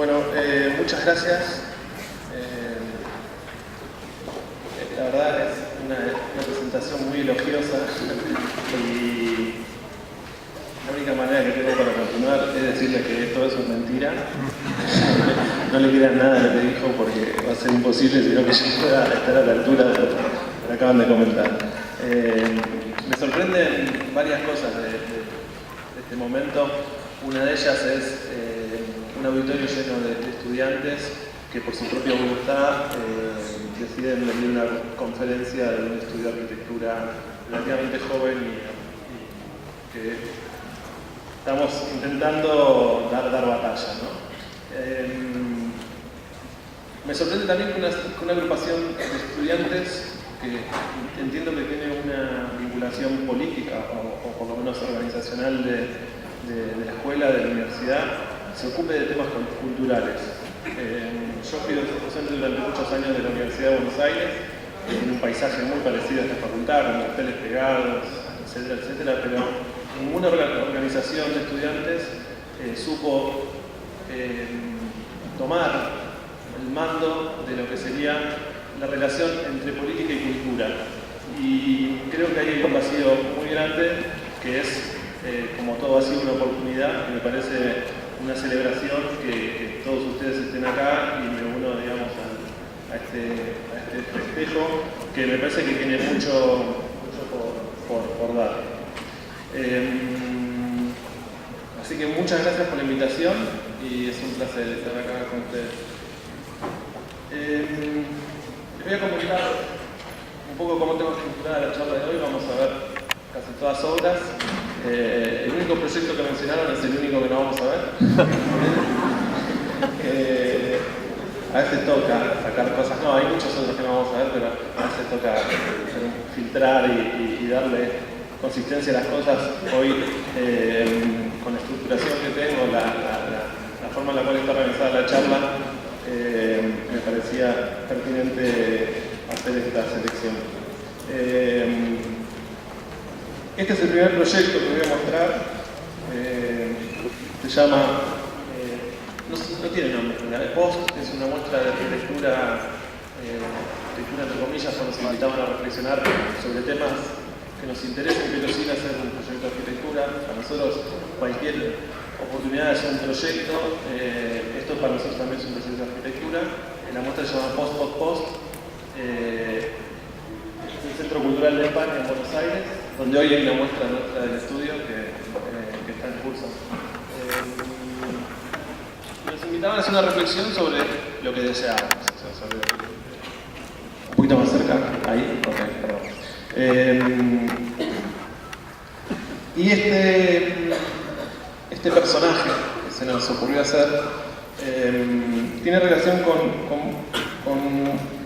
Bueno, muchas gracias. La verdad es una presentación muy elogiosa y la única manera que tengo para continuar es decirle que todo eso es mentira. No le crean nada de lo que dijo porque va a ser imposible, sino que yo pueda estar a la altura de lo que acaban de comentar. Me sorprenden varias cosas de este momento. Una de ellas es un auditorio lleno de estudiantes que por su propia voluntad deciden venir a una conferencia de un estudio de arquitectura relativamente joven y que estamos intentando dar batalla, ¿no? Me sorprende también que una agrupación de estudiantes que entiendo que tiene una vinculación política o por lo menos organizacional de la escuela, de la universidad, se ocupe de temas culturales. Yo fui docente durante muchos años de la Universidad de Buenos Aires, en un paisaje muy parecido a esta facultad, con hoteles pegados, etcétera, etcétera, pero ninguna organización de estudiantes supo tomar el mando de lo que sería la relación entre política y cultura. Y creo que hay un vacío muy grande que es, como todo ha sido una oportunidad, que me parece una celebración que todos ustedes estén acá y me uno, digamos, a este festejo que me parece que tiene mucho por dar. Así que muchas gracias por la invitación y es un placer estar acá con ustedes. Les voy a comentar un poco cómo tengo estructurada la charla de hoy. Vamos a ver casi todas obras. El único proyecto que mencionaron es el único que no vamos a ver. A veces toca sacar cosas, no, hay muchos otros que no vamos a ver, pero a veces toca filtrar y darle consistencia a las cosas. Hoy, con la estructuración que tengo, la forma en la cual está organizada la charla, me parecía pertinente hacer esta selección. Este es el primer proyecto que voy a mostrar. Se llama, no tiene nombre, Post, es una muestra de arquitectura, entre comillas, cuando se invitaban a reflexionar sobre temas que nos interesen, pero sin hacer un proyecto de arquitectura. Para nosotros cualquier oportunidad es un proyecto, esto para nosotros también es un proyecto de arquitectura. La muestra se llama Post. El Centro Cultural de España en Buenos Aires, donde hoy hay una muestra nuestra del estudio que está en curso. Nos invitaban a hacer una reflexión sobre lo que deseábamos. Un poquito más cerca, ahí, ok, perdón. Y este personaje que se nos ocurrió hacer tiene relación con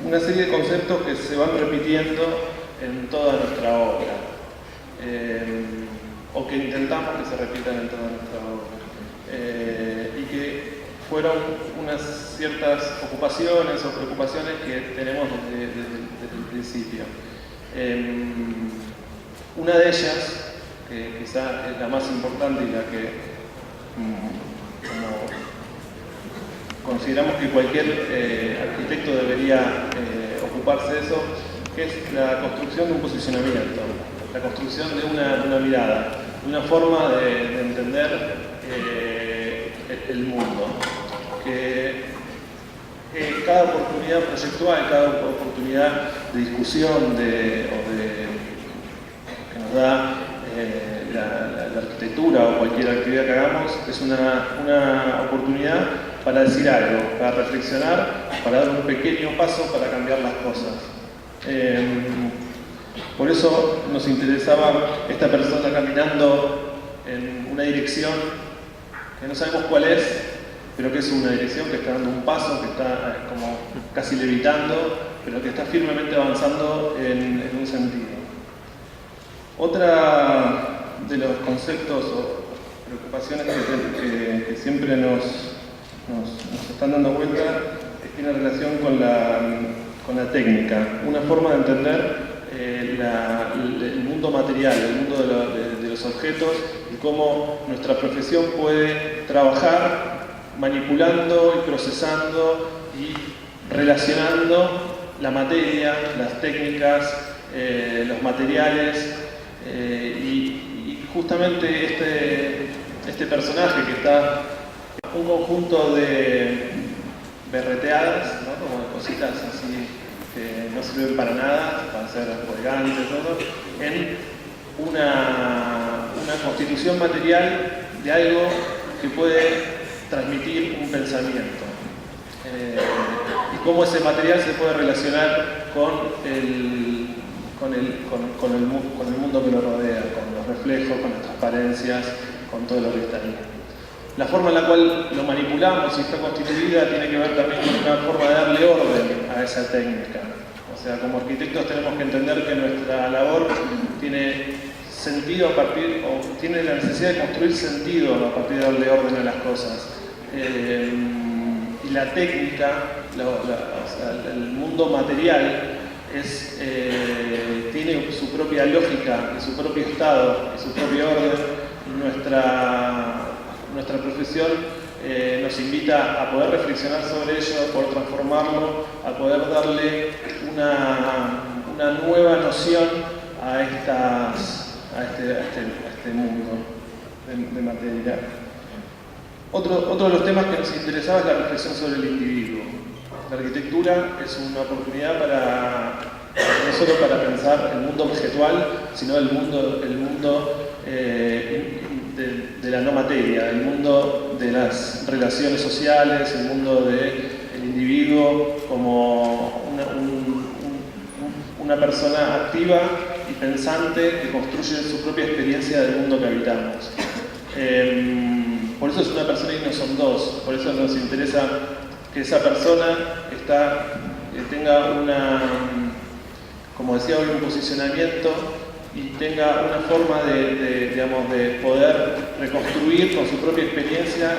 una serie de conceptos que se van repitiendo en toda nuestra obra, o que intentamos que se repitan en toda nuestra obra, y que fueron unas ciertas ocupaciones o preocupaciones que tenemos desde el principio. Una de ellas, que quizá es la más importante y la que consideramos que cualquier arquitecto debería ocuparse de eso, que es la construcción de un posicionamiento, la construcción de una mirada, una forma de entender el mundo. Que cada oportunidad proyectual, cada oportunidad de discusión que nos da la arquitectura o cualquier actividad que hagamos es una oportunidad para decir algo, para reflexionar, para dar un pequeño paso para cambiar las cosas. Por eso nos interesaba esta persona caminando en una dirección que no sabemos cuál es, pero que es una dirección que está dando un paso, que está como casi levitando, pero que está firmemente avanzando en un sentido. Otra de los conceptos o preocupaciones que siempre nos están dando vuelta tiene relación con la técnica, una forma de entender el mundo material, el mundo de los objetos y cómo nuestra profesión puede trabajar manipulando y procesando y relacionando la materia, las técnicas, los materiales, y justamente este personaje que está un conjunto de berreteadas, ¿no? Como de cositas así que no sirven para nada, para ser colgantes, todo, en una constitución material de algo que puede transmitir un pensamiento. Y cómo ese material se puede relacionar con el mundo que lo rodea, con los reflejos, con las transparencias, con todo lo que está ahí. La forma en la cual lo manipulamos y está constituida tiene que ver también con una forma de darle orden a esa técnica. O sea, como arquitectos tenemos que entender que nuestra labor tiene sentido a partir, o tiene la necesidad de construir sentido a partir de darle orden a las cosas. Y la técnica, o sea, el mundo material, tiene su propia lógica, y su propio estado, y su propio orden. Nuestra profesión nos invita a poder reflexionar sobre ello, a poder transformarlo, a poder darle una nueva noción a este mundo de materia. Otro de los temas que nos interesaba es la reflexión sobre el individuo. La arquitectura es una oportunidad no solo para pensar el mundo objetual, sino el mundo de la no materia, el mundo de las relaciones sociales, el mundo del individuo como una persona activa y pensante que construye su propia experiencia del mundo que habitamos. Por eso es una persona y no son dos, por eso nos interesa que esa persona tenga como decía hoy, un posicionamiento y tenga una forma de poder reconstruir con su propia experiencia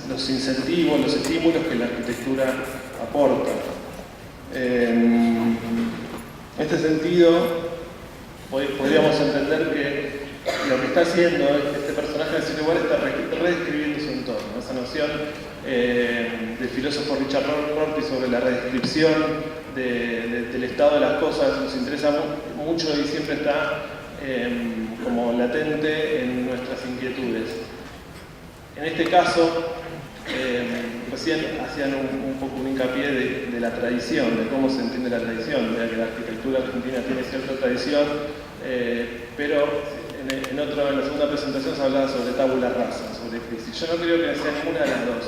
los incentivos, los estímulos que la arquitectura aporta. En este sentido, podríamos entender que lo que está haciendo este personaje de Cielo Igual está redescribiendo su entorno. Esa noción del filósofo Richard Rorty sobre la redescripción del estado de las cosas nos interesa mucho y siempre está como latente en nuestras inquietudes. En este caso, recién hacían un poco un hincapié de la tradición, de cómo se entiende la tradición, de que la arquitectura argentina tiene cierta tradición, pero en la segunda presentación se hablaba sobre tabula rasa, sobre crisis. Yo no creo que sea ninguna de las dos,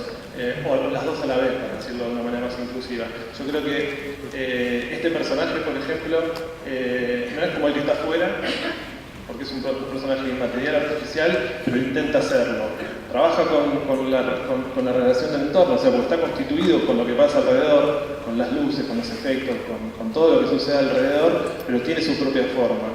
o las dos a la vez, para decirlo de una manera más inclusiva. Yo creo que este personaje, por ejemplo, no es como el que está afuera, porque es un personaje inmaterial, artificial, pero intenta hacerlo. Trabaja con la relación del entorno, o sea, porque está constituido con lo que pasa alrededor, con las luces, con los efectos, con todo lo que sucede alrededor, pero tiene su propia forma.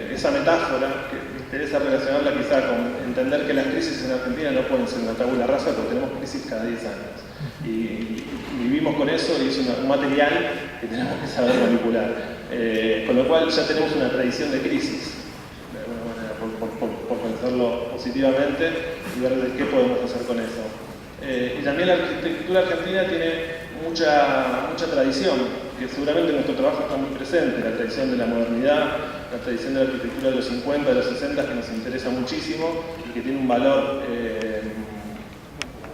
Esa metáfora, que me interesa relacionarla quizá con entender que las crisis en Argentina no pueden ser una tabula rasa porque tenemos crisis cada 10 años. Y vivimos con eso y es un material que tenemos que saber manipular. Con lo cual ya tenemos una tradición de crisis, de alguna manera, por pensarlo positivamente y ver qué podemos hacer con eso. Y también la arquitectura argentina tiene mucha tradición, que seguramente nuestro trabajo está muy presente, la tradición de la modernidad, la tradición de la arquitectura de los 50, de los 60, que nos interesa muchísimo y que tiene un valor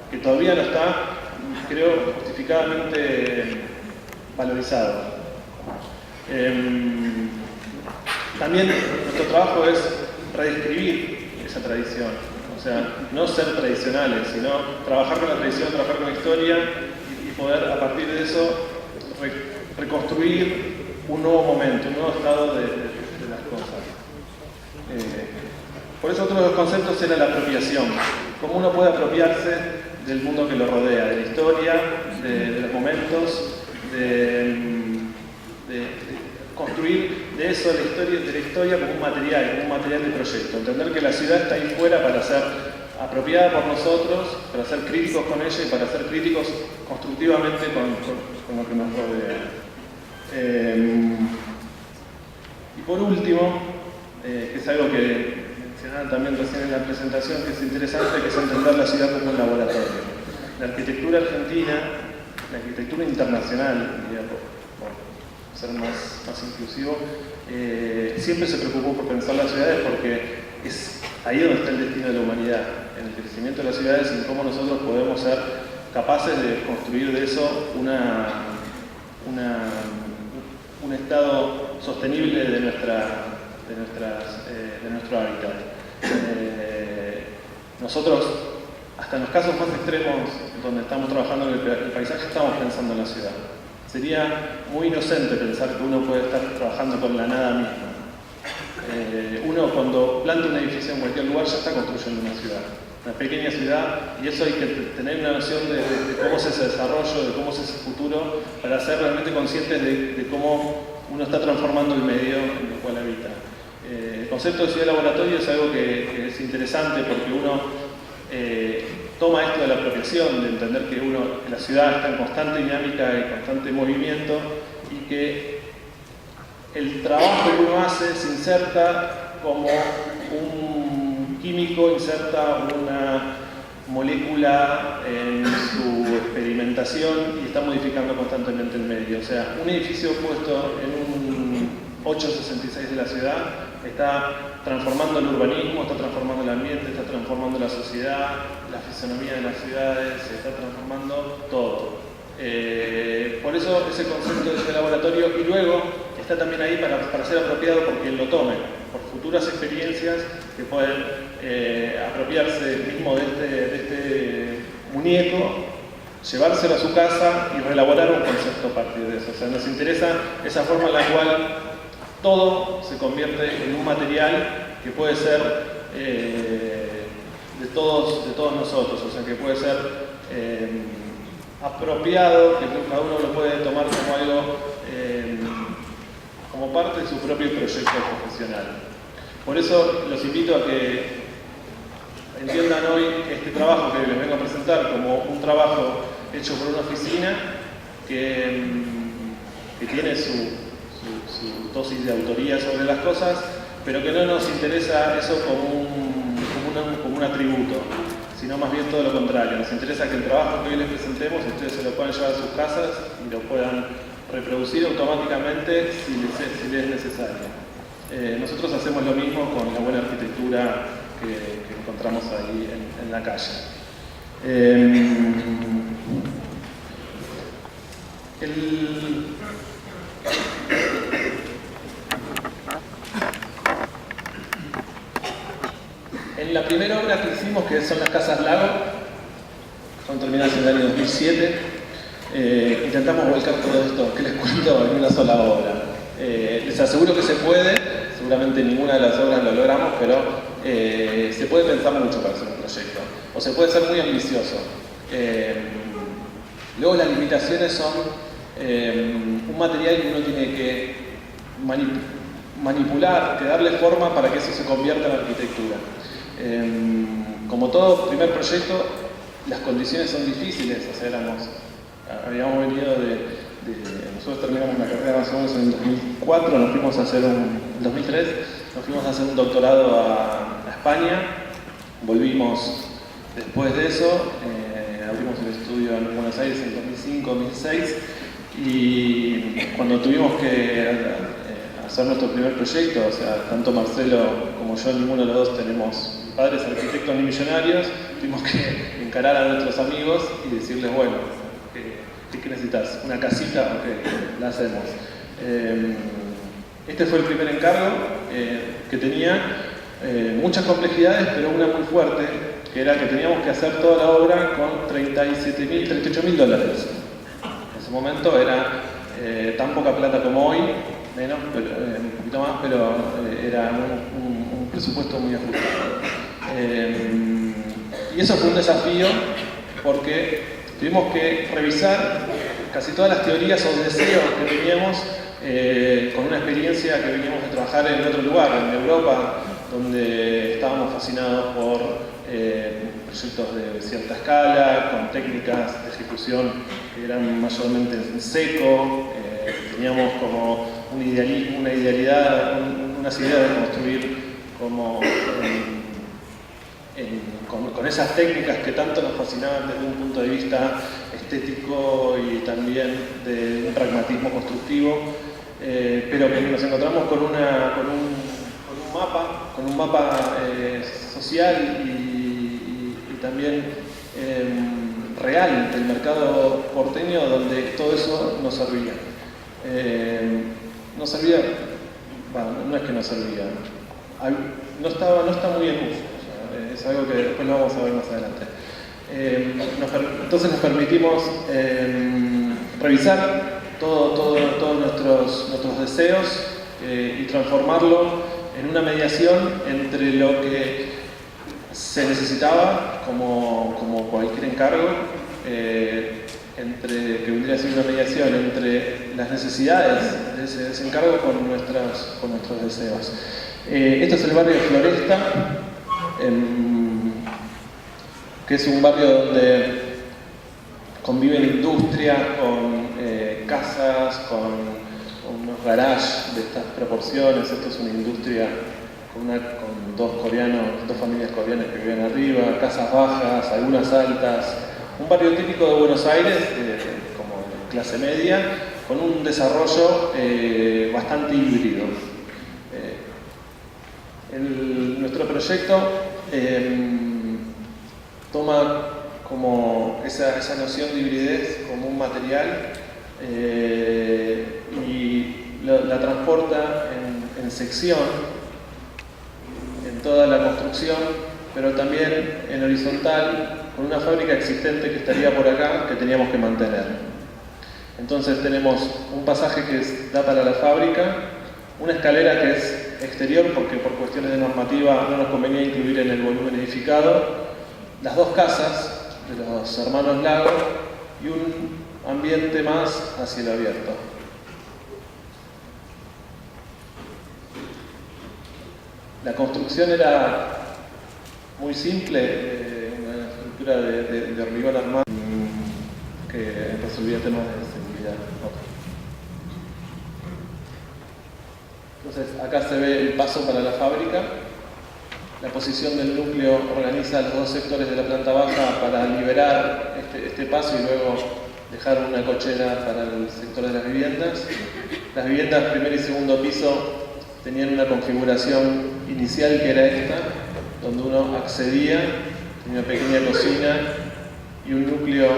que todavía no está, creo, justificadamente valorizado. También nuestro trabajo es redescribir esa tradición, o sea, no ser tradicionales, sino trabajar con la tradición, trabajar con la historia y poder a partir de eso reconstruir un nuevo momento, un nuevo estado de las cosas. Por eso otro de los conceptos era la apropiación, cómo uno puede apropiarse del mundo que lo rodea, de la historia, de los momentos, de construir de eso de la historia como un material de proyecto. Entender que la ciudad está ahí fuera para ser apropiada por nosotros, para ser críticos con ella y para ser críticos constructivamente con lo que nos rodea. Y por último, que es algo que mencionaban también recién en la presentación, que es interesante, que es entender la ciudad como un laboratorio. La arquitectura argentina, la arquitectura internacional, digamos, por ser más inclusivo, siempre se preocupó por pensar las ciudades porque es ahí donde está el destino de la humanidad, en el crecimiento de las ciudades y en cómo nosotros podemos ser capaces de construir de eso un estado sostenible de nuestro hábitat. Nosotros, hasta en los casos más extremos, donde estamos trabajando en el paisaje, estamos pensando en la ciudad. Sería muy inocente pensar que uno puede estar trabajando con la nada misma. Uno cuando planta un edificio en cualquier lugar ya está construyendo una ciudad, una pequeña ciudad, y eso hay que tener una noción de cómo es ese desarrollo, de cómo es ese futuro, para ser realmente conscientes de cómo uno está transformando el medio en el cual habita. El concepto de ciudad laboratorio es algo que es interesante porque uno toma esto de la apropiación, de entender que la ciudad está en constante dinámica y constante movimiento y que el trabajo que uno hace se inserta como un químico, inserta una molécula en su experimentación y está modificando constantemente el medio. O sea, un edificio puesto en un 866 de la ciudad está transformando el urbanismo, está transformando el ambiente, está transformando la sociedad, la fisonomía de las ciudades, se está transformando todo. Por eso ese concepto de ese laboratorio, y luego está también ahí para ser apropiado por quien lo tome, por futuras experiencias que pueden apropiarse mismo de este muñeco, llevárselo a su casa y reelaborar un concepto a partir de eso. O sea, nos interesa esa forma en la cual todo se convierte en un material que puede ser de todos nosotros, o sea, que puede ser apropiado, que cada uno lo puede tomar como algo, como parte de su propio proyecto profesional. Por eso los invito a que entiendan hoy este trabajo que les vengo a presentar como un trabajo hecho por una oficina que tiene su dosis de autoría sobre las cosas, pero que no nos interesa eso como un atributo, sino más bien todo lo contrario. Nos interesa que el trabajo que hoy les presentemos ustedes se lo puedan llevar a sus casas y lo puedan reproducir automáticamente si les es necesario. Nosotros hacemos lo mismo con la buena arquitectura que encontramos ahí en la calle. En la primera obra que hicimos, que son las Casas Lago, son terminadas en el año 2007, intentamos volcar todo esto que les cuento en una sola obra. Les aseguro que se puede, seguramente ninguna de las obras lo logramos, pero se puede pensar mucho para hacer un proyecto, o se puede ser muy ambicioso. Luego las limitaciones son un material que uno tiene que manipular, que darle forma para que eso se convierta en arquitectura. Como todo primer proyecto, las condiciones son difíciles. O sea, habíamos venido nosotros terminamos la carrera más o menos en el 2004, nos fuimos a hacer en 2003, nos fuimos a hacer un doctorado a España, volvimos después de eso, abrimos el estudio en Buenos Aires en 2005-2006 y cuando tuvimos que hacer nuestro primer proyecto, o sea, tanto Marcelo como yo, ninguno de los dos tenemos padres arquitectos ni millonarios, tuvimos que encarar a nuestros amigos y decirles, bueno, ¿qué necesitas? ¿Una casita? Ok, la hacemos. Este fue el primer encargo que tenía muchas complejidades, pero una muy fuerte, que era que teníamos que hacer toda la obra con $38.000. En ese momento era tan poca plata como hoy, menos, un poquito más, pero era un presupuesto muy ajustado. Y eso fue un desafío porque tuvimos que revisar casi todas las teorías o deseos que teníamos con una experiencia que veníamos de trabajar en otro lugar, en Europa, donde estábamos fascinados por proyectos de cierta escala, con técnicas de ejecución que eran mayormente en seco, teníamos como un idealismo, una idealidad, unas ideas de construir como con esas técnicas que tanto nos fascinaban desde un punto de vista estético y también de un pragmatismo constructivo, pero que nos encontramos con un mapa social y también real del mercado porteño, donde todo eso nos servía. No servía, bueno, no es que no servía, no está muy en uso, o sea, es algo que después lo vamos a ver más adelante. Entonces nos permitimos revisar todos nuestros deseos y transformarlo en una mediación entre lo que se necesitaba como cualquier encargo, que vendría a ser una mediación entre las necesidades de ese encargo con nuestros deseos. Esto es el barrio de Floresta, que es un barrio donde convive la industria con casas, con unos garages de estas proporciones. Esto es una industria con dos familias coreanas que viven arriba, casas bajas, algunas altas. Un barrio típico de Buenos Aires, como de clase media, con un desarrollo bastante híbrido. Nuestro proyecto toma como esa noción de hibridez como un material y la transporta en sección, en toda la construcción, pero también en horizontal, con una fábrica existente que estaría por acá, que teníamos que mantener. Entonces tenemos un pasaje que da para la fábrica, una escalera que es exterior, porque por cuestiones de normativa no nos convenía incluir en el volumen edificado, las dos casas de los hermanos Lago y un ambiente más a cielo abierto. La construcción era muy simple, una estructura de hormigón armado que resolvía temas de seguridad. Entonces acá se ve el paso para la fábrica. La posición del núcleo organiza los dos sectores de la planta baja para liberar este paso y luego dejar una cochera para el sector de las viviendas. Las viviendas primer y segundo piso tenían una configuración inicial que era esta, donde uno accedía, tenía una pequeña cocina y un núcleo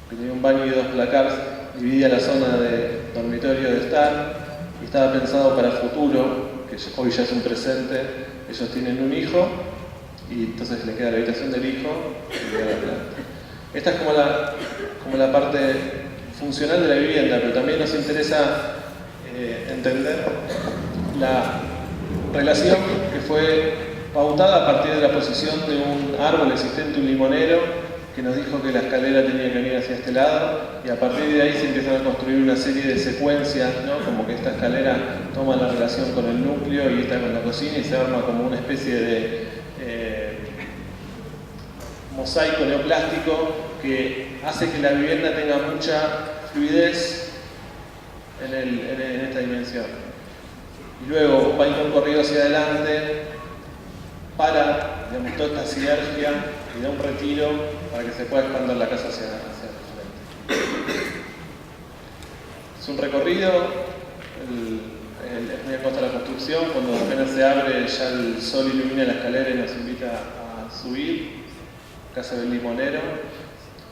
que tenía un baño y dos placards, dividía la zona de dormitorio de estar y estaba pensado para el futuro, que hoy ya es un presente. Ellos tienen un hijo y entonces le queda la habitación del hijo y le queda la planta. Esta es como la parte funcional de la vivienda, pero también nos interesa entender la relación que fue pautada a partir de la posición de un árbol existente, un limonero, que nos dijo que la escalera tenía que venir hacia este lado, y a partir de ahí se empiezan a construir una serie de secuencias, ¿no? Como que esta escalera toma la relación con el núcleo y esta con la cocina y se arma como una especie de mosaico neoplástico que hace que la vivienda tenga mucha fluidez en esta dimensión. Y luego un balcón corrido hacia adelante para, digamos, toda esta sinergia y da un retiro para que se pueda expandir la casa hacia el frente. Es un recorrido, es muy acosta la construcción, cuando apenas se abre ya el sol ilumina la escalera y nos invita a subir. Acá se ve el limonero.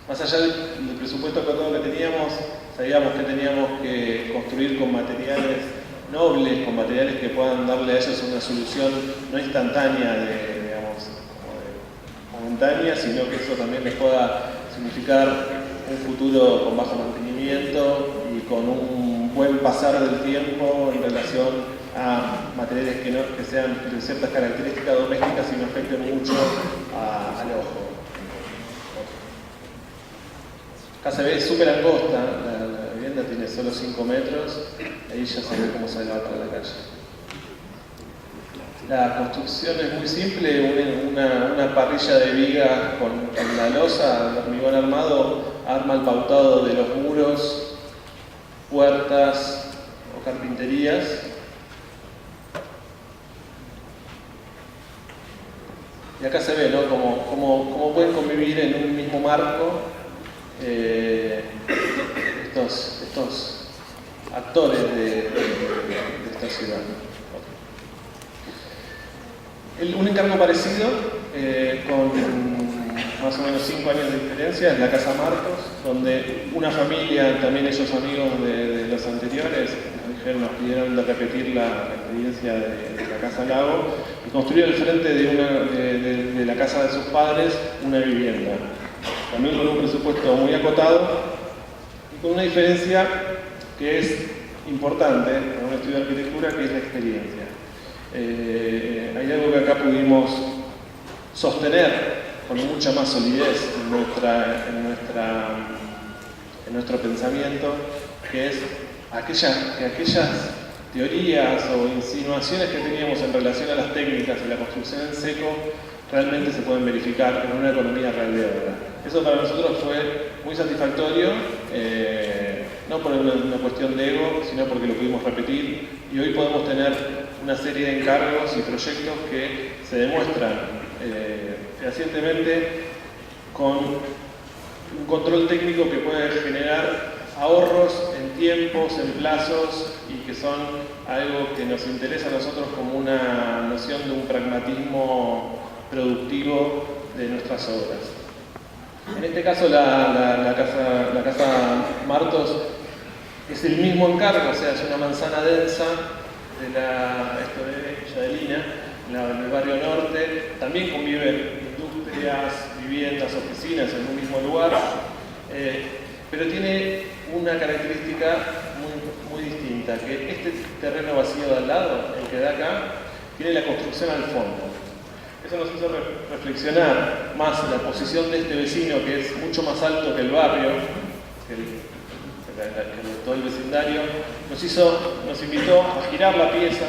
Más allá del presupuesto acotado que teníamos, sabíamos que teníamos que construir con materiales nobles, con materiales que puedan darle a ellos una solución no instantánea momentánea, sino que eso también les pueda significar un futuro con bajo mantenimiento y con un buen pasar del tiempo en relación a materiales que sean de ciertas características domésticas y no afecten mucho al ojo. Acá se ve súper angosta, la vivienda tiene solo 5 metros, ahí ya se ve cómo se va para la calle. La construcción es muy simple, una parrilla de vigas con la losa de hormigón armado arma el pautado de los muros, puertas o carpinterías. Y acá se ve, ¿no?, cómo pueden convivir en un mismo marco estos actores de esta ciudad. Un encargo parecido, con más o menos 5 años de diferencia, es la Casa Martos, donde una familia, también ellos amigos de los anteriores, nos pidieron de repetir la experiencia de la Casa Lago y construir al frente de la casa de sus padres una vivienda. También con un presupuesto muy acotado y con una diferencia que es importante para un estudio de arquitectura, que es la experiencia. Hay algo que acá pudimos sostener con mucha más solidez en nuestro pensamiento, que es que aquellas teorías o insinuaciones que teníamos en relación a las técnicas y la construcción en seco realmente se pueden verificar en una economía real de obra. Eso para nosotros fue muy satisfactorio, no por una cuestión de ego, sino porque lo pudimos repetir, y hoy podemos tener una serie de encargos y proyectos que se demuestran fehacientemente con un control técnico que puede generar ahorros en tiempos, en plazos, y que son algo que nos interesa a nosotros como una noción de un pragmatismo productivo de nuestras obras. En este caso la casa Martos es el mismo encargo, o sea, es una manzana densa de Villa de Lina, en el barrio norte. También conviven industrias, viviendas, oficinas en un mismo lugar, pero tiene una característica muy distinta, que este terreno vacío de al lado, el que da acá, tiene la construcción al fondo. Eso nos hizo reflexionar más la posición de este vecino, que es mucho más alto que el barrio, que todo el vecindario. Nos invitó a girar la pieza,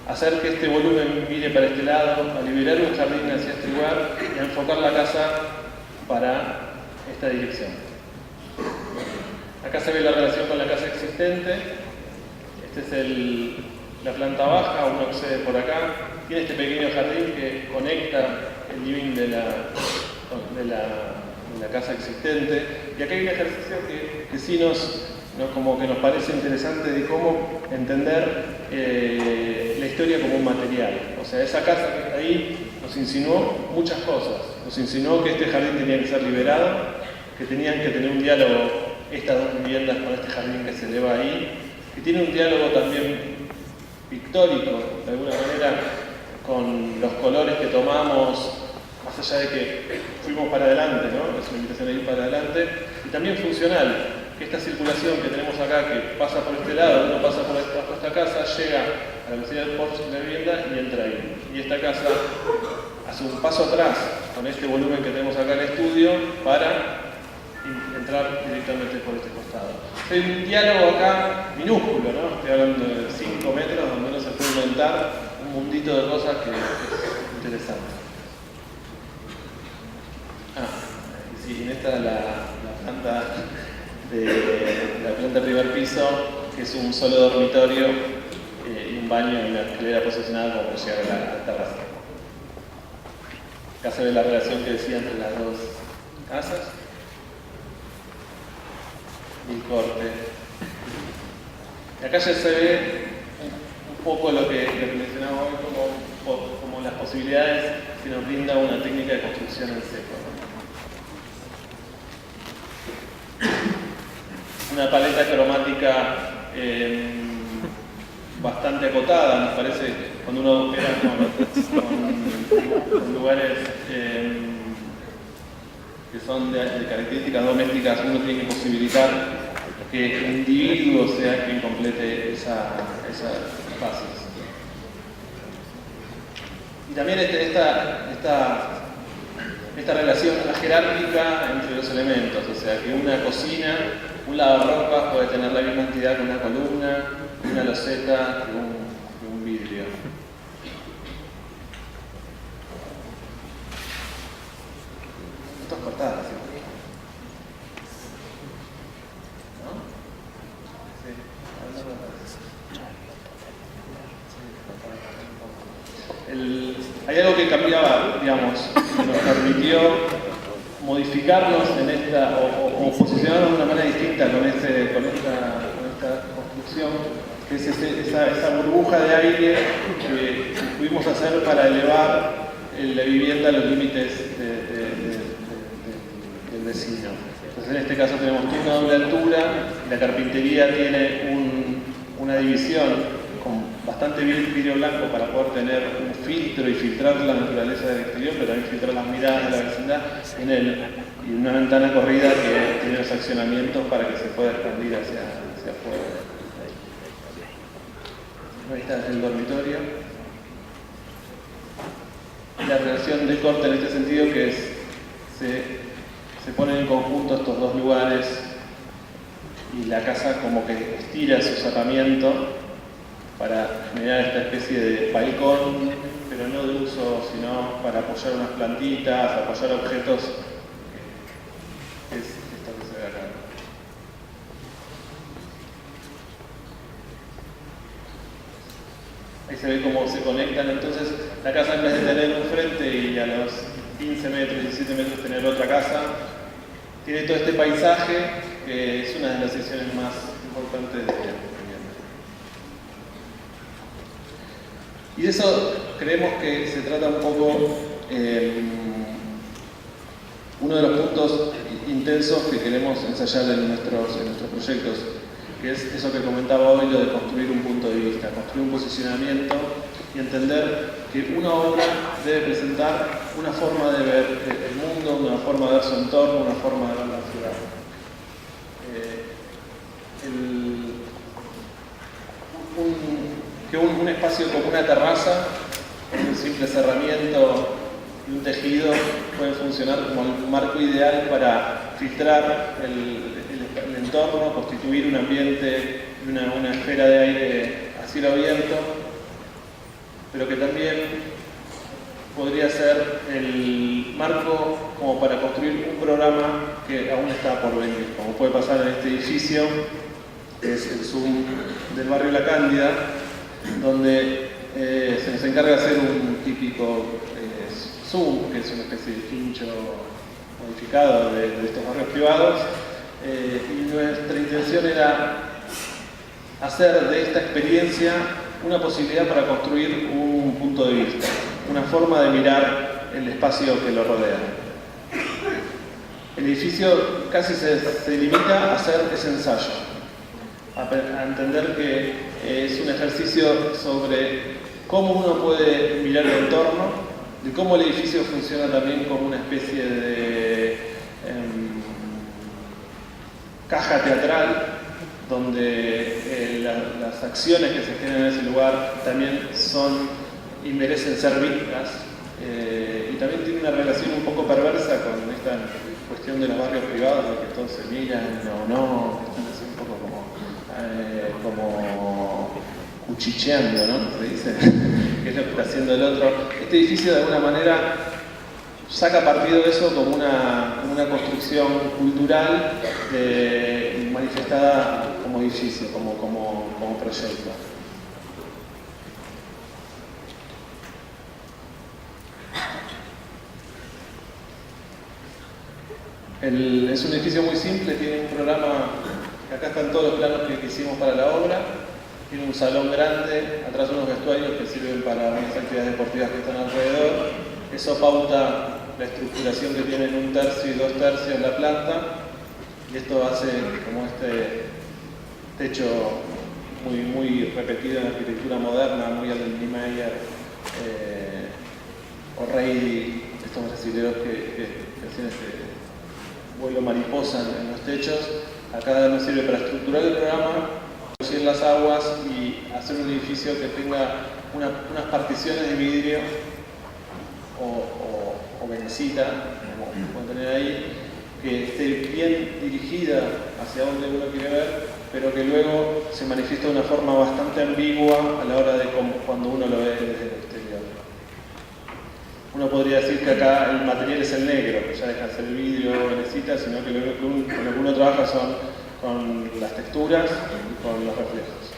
a hacer que este volumen mire para este lado, a liberar un jardín hacia este lugar y a enfocar la casa para esta dirección. Acá se ve la relación con la casa existente. Esta es la planta baja, uno accede por acá. Tiene este pequeño jardín que conecta el living de la casa existente. Y acá hay un ejercicio que sí como que nos parece interesante, de cómo entender la historia como un material. O sea, esa casa que está ahí nos insinuó muchas cosas. Nos insinuó que este jardín tenía que ser liberado, que tenían que tener un diálogo estas dos viviendas con este jardín que se eleva ahí, que tiene un diálogo también pictórico, de alguna manera, con los colores que tomamos, más allá de que fuimos para adelante, ¿no? Es una invitación a ir para adelante, y también funcional, que esta circulación que tenemos acá, que pasa por este lado, uno pasa por esta casa, llega a la velocidad del porche de la vivienda y entra ahí. Y esta casa hace un paso atrás con este volumen que tenemos acá en el estudio para entrar directamente por este costado. Hay un diálogo acá minúsculo, ¿no? Estoy hablando de 5 metros, donde uno se puede inventar un mundito de cosas que es interesante. Sí, en esta la planta primer piso, que es un solo dormitorio y un baño y una escalera posicionada como para llegar a la terraza. Acá se ve la relación que decía entre las dos casas. Y el corte. Y acá ya se ve un poco lo que mencionaba hoy como las posibilidades que nos brinda una técnica de construcción en seco. Una paleta cromática bastante acotada, nos parece, cuando uno opera con lugares que son de características domésticas, uno tiene que posibilitar que el individuo sea quien complete esas fases. Y también esta relación jerárquica entre los elementos, o sea, que una cocina, un lavarropas puede tener la misma entidad que una columna, una loseta, que un vidrio. Esto es cortado, ¿sí? ¿No? Sí. hay algo que cambiaba, digamos, que nos permitió modificarnos en esta, o posicionarnos de una manera distinta con esta construcción, que es esa burbuja de aire que pudimos hacer para elevar la vivienda a los límites del vecino. Entonces, en este caso tenemos toda una doble altura, la carpintería tiene una división con bastante vidrio blanco para poder tener un filtro y filtrar la naturaleza del exterior, pero también filtrar las miradas de la vecindad, y una ventana corrida que tiene los accionamientos para que se pueda expandir hacia afuera. Ahí está el dormitorio. La relación de corte en este sentido, que es se ponen en conjunto estos dos lugares y la casa como que estira su cerramiento para generar esta especie de balcón, pero no de uso, sino para apoyar unas plantitas, apoyar objetos, que es esto que se ve acá. Ahí se ve cómo se conectan. Entonces la casa, en vez de tener un frente y a los 15 metros, 17 metros tener otra casa, tiene todo este paisaje, que es una de las secciones más importantes de la vivienda. Y de eso creemos que se trata un poco uno de los puntos intensos que queremos ensayar en nuestros proyectos, que es eso que comentaba hoy, lo de construir un punto de vista, construir un posicionamiento y entender que una obra debe presentar una forma de ver el mundo, una forma de ver su entorno, una forma de ver la ciudad. Que un espacio como una terraza, un simple cerramiento y un tejido pueden funcionar como el marco ideal para filtrar el entorno, constituir un ambiente, una esfera de aire a cielo abierto, pero que también podría ser el marco como para construir un programa que aún está por venir, como puede pasar en este edificio, que es el Zoom del barrio La Cándida, donde se nos encarga de hacer un típico Zoom, que es una especie de quincho modificado de estos barrios privados, y nuestra intención era hacer de esta experiencia una posibilidad para construir un punto de vista, una forma de mirar el espacio que lo rodea. El edificio casi se limita a hacer ese ensayo, a entender que es un ejercicio sobre cómo uno puede mirar el entorno, de cómo el edificio funciona también como una especie de caja teatral, donde las acciones que se generan en ese lugar también son y merecen ser vistas, y también tiene una relación un poco perversa con esta cuestión de los barrios privados, de que todos se miran o no, están así un poco como cuchicheando, ¿no? Se dice, que es lo que está haciendo el otro. Este edificio de alguna manera saca partido de eso como una construcción cultural manifestada como edificio, como proyecto. Es un edificio muy simple, tiene un programa, acá están todos los planos que hicimos para la obra, tiene un salón grande, atrás unos vestuarios que sirven para unas actividades deportivas que están alrededor. Eso pauta la estructuración que tiene en 1/3 y 2/3 la planta, y esto hace como este techo muy repetido en la arquitectura moderna, muy al Niemeyer, O'Reilly, estos brasileños que hacen este vuelo mariposa en los techos. Acá nos sirve para estructurar el programa, reducir las aguas y hacer un edificio que tenga unas particiones de vidrio o venecita, como pueden tener ahí, que esté bien dirigida hacia donde uno quiere ver, pero que luego se manifiesta de una forma bastante ambigua a la hora de cuando uno lo ve desde el exterior. Uno podría decir que acá el material es el negro, que ya deja de ser el vidrio o venecita, sino que con lo que uno trabaja son con las texturas y con los reflejos.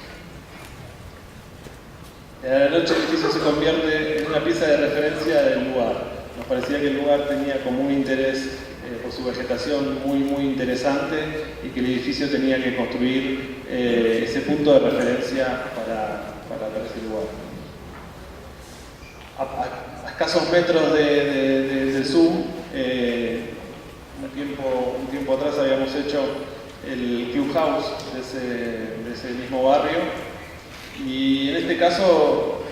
A la noche el edificio se convierte en una pieza de referencia del lugar. Nos parecía que el lugar tenía como un interés por su vegetación muy interesante y que el edificio tenía que construir ese punto de referencia para ese lugar. A escasos metros del Zoom, un tiempo atrás habíamos hecho el Clubhouse de ese mismo barrio, y en este caso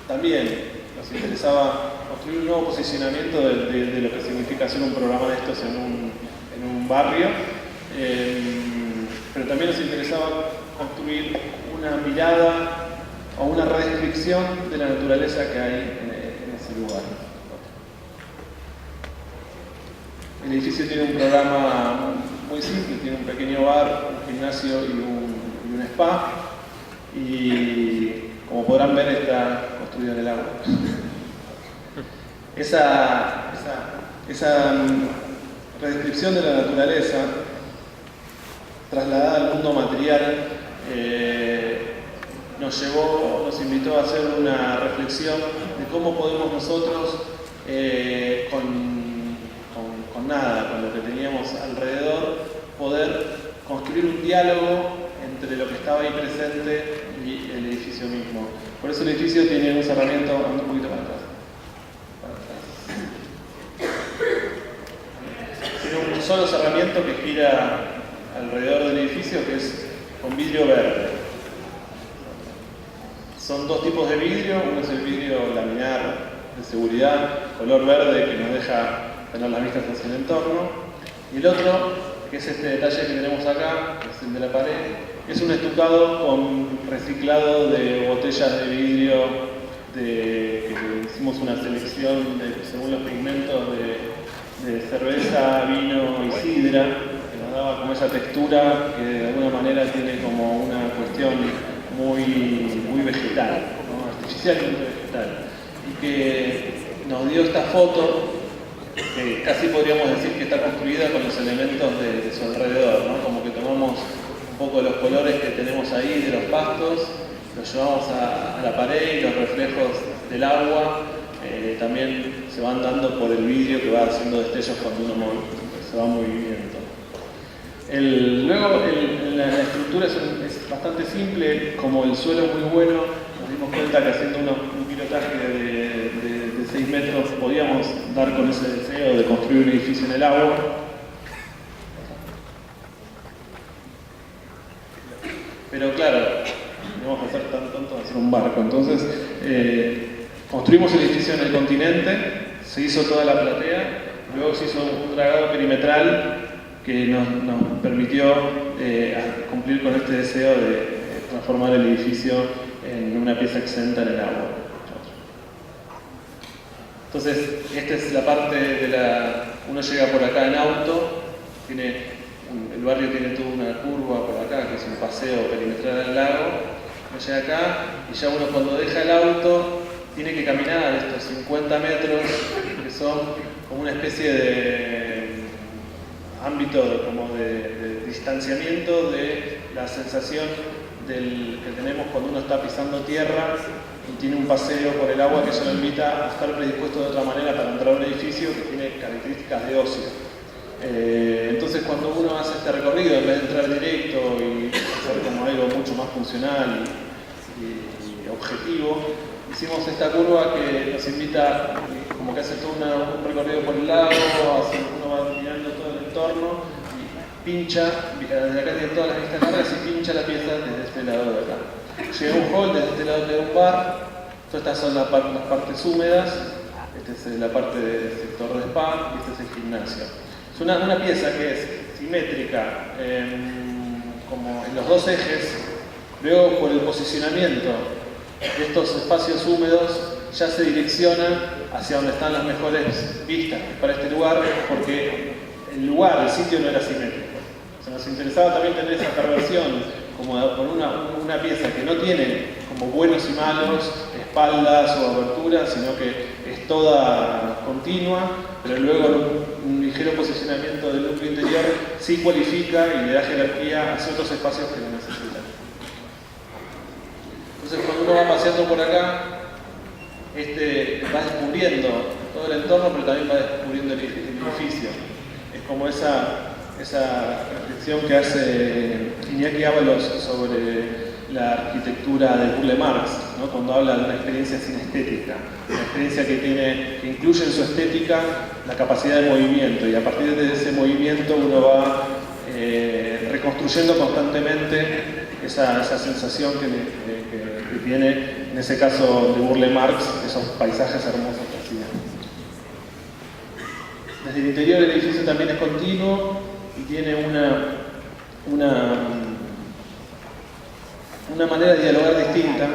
también nos interesaba construir un nuevo posicionamiento de lo que significa hacer un programa de estos en un barrio, pero también nos interesaba construir una mirada o una redescripción de la naturaleza que hay en ese lugar. El edificio tiene un programa muy simple, tiene un pequeño bar, un gimnasio y un spa, y como podrán ver está construido en el agua. Esa redescripción de la naturaleza trasladada al mundo material nos invitó a hacer una reflexión de cómo podemos nosotros con nada, con lo que teníamos alrededor, poder construir un diálogo entre lo que estaba ahí presente y el edificio mismo. Por eso el edificio tiene un cerramiento, un poquito para atrás. Tiene un solo cerramiento que gira alrededor del edificio, que es con vidrio verde. Son dos tipos de vidrio, uno es el vidrio laminar de seguridad, color verde, que nos deja tener las vistas hacia el entorno, y el otro, que es este detalle que tenemos acá, que es el de la pared, es un estucado con reciclado de botellas de vidrio, que hicimos una selección según los pigmentos de cerveza, vino y sidra, que nos daba como esa textura que de alguna manera tiene como una cuestión muy vegetal, ¿no? Artificialmente vegetal, y que nos dio esta foto que casi podríamos decir que está construida con los elementos de su alrededor, ¿no? Como que tomamos un poco de los colores que tenemos ahí de los pastos, los llevamos a la pared, y los reflejos del agua también se van dando por el vidrio, que va haciendo destellos cuando uno se va moviendo. Luego la estructura es bastante simple, como el suelo es muy bueno, nos dimos cuenta que haciendo un pilotaje de 6 metros podíamos dar con ese deseo de construir un edificio en el agua. Pero claro, no vamos a hacer tan tonto de hacer un barco. Entonces construimos el edificio en el continente, se hizo toda la platea, luego se hizo un dragado perimetral que nos permitió cumplir con este deseo de transformar el edificio en una pieza exenta en el agua. Entonces, esta es la parte uno llega por acá en auto, el barrio tiene toda una curva por acá, que es un paseo perimetral al lago. Uno llega acá y ya uno cuando deja el auto tiene que caminar estos 50 metros, que son como una especie de ámbito de distanciamiento de la sensación que tenemos cuando uno está pisando tierra y tiene un paseo por el agua que eso lo invita a estar predispuesto de otra manera para entrar a un edificio que tiene características de ocio. Entonces cuando uno hace este recorrido, en vez de entrar directo y hacer como algo mucho más funcional y objetivo, hicimos esta curva que nos invita, como que hace todo un recorrido por el lago, uno va mirando todo el entorno y pincha, desde acá tiene todas las vistas largas y pincha la pieza desde este lado de acá. Llega un hall, desde este lado queda un bar, todas estas son las partes húmedas, esta es la parte del sector de spa y este es el gimnasio. Es una pieza que es simétrica, como en los dos ejes, luego por el posicionamiento de estos espacios húmedos ya se direcciona hacia donde están las mejores vistas para este lugar, porque el sitio no era simétrico. O sea, nos interesaba también tener esa perversión, como con una pieza que no tiene como buenos y malos, espaldas o aberturas, sino que es toda continua, pero luego un ligero posicionamiento del núcleo interior sí cualifica y le da jerarquía hacia otros espacios que lo necesitan. Entonces cuando uno va paseando por acá, va descubriendo todo el entorno, pero también va descubriendo el edificio. Es como esa reflexión que hace Iñaki Ábalos sobre la arquitectura de Burle Marx, ¿no? Cuando habla de una experiencia sinestética, una experiencia que incluye en su estética la capacidad de movimiento, y a partir de ese movimiento uno va reconstruyendo constantemente esa sensación que tiene, en ese caso de Burle Marx, esos paisajes hermosos que hacía. Desde el interior el edificio también es continuo y tiene una manera de dialogar distinta,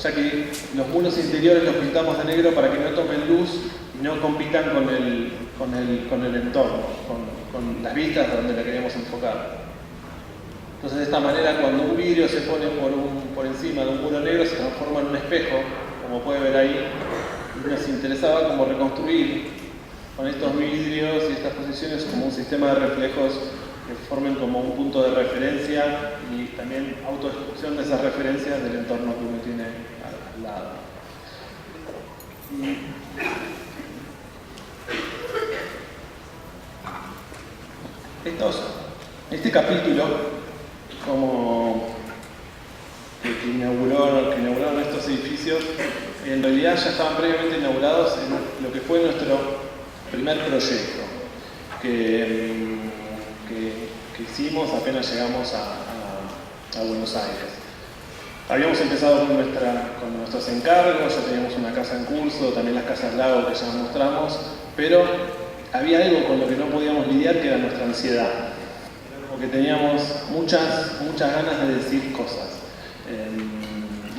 ya que los muros interiores los pintamos de negro para que no tomen luz y no compitan con el entorno, con las vistas donde la queremos enfocar. Entonces, de esta manera, cuando un vidrio se pone por encima de un muro negro, se transforma en un espejo, como puede ver ahí, y nos interesaba como reconstruir con estos vidrios y estas posiciones como un sistema de reflejos que formen como un punto de referencia y también autodestrucción de esas referencias del entorno que uno tiene al lado. Este capítulo, como que inauguraron estos edificios, en realidad ya estaban previamente inaugurados en lo que fue nuestro primer proyecto que hicimos apenas llegamos a Buenos Aires. Habíamos empezado con nuestros encargos, ya teníamos una casa en curso, también las casas lago que ya mostramos, pero había algo con lo que no podíamos lidiar, que era nuestra ansiedad, porque teníamos muchas ganas de decir cosas.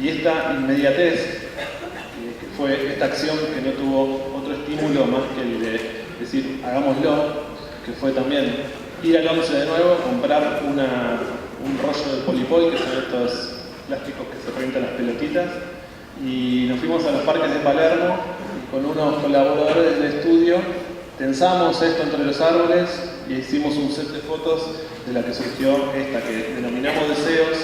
Y esta inmediatez, que fue esta acción que no tuvo otro estímulo más que el de decir hagámoslo, que fue también ir al 11 de nuevo, comprar un rollo de polipol, que son estos plásticos que se revientan las pelotitas, y nos fuimos a los parques de Palermo y con unos colaboradores del estudio tensamos esto entre los árboles y hicimos un set de fotos de la que surgió esta que denominamos deseos,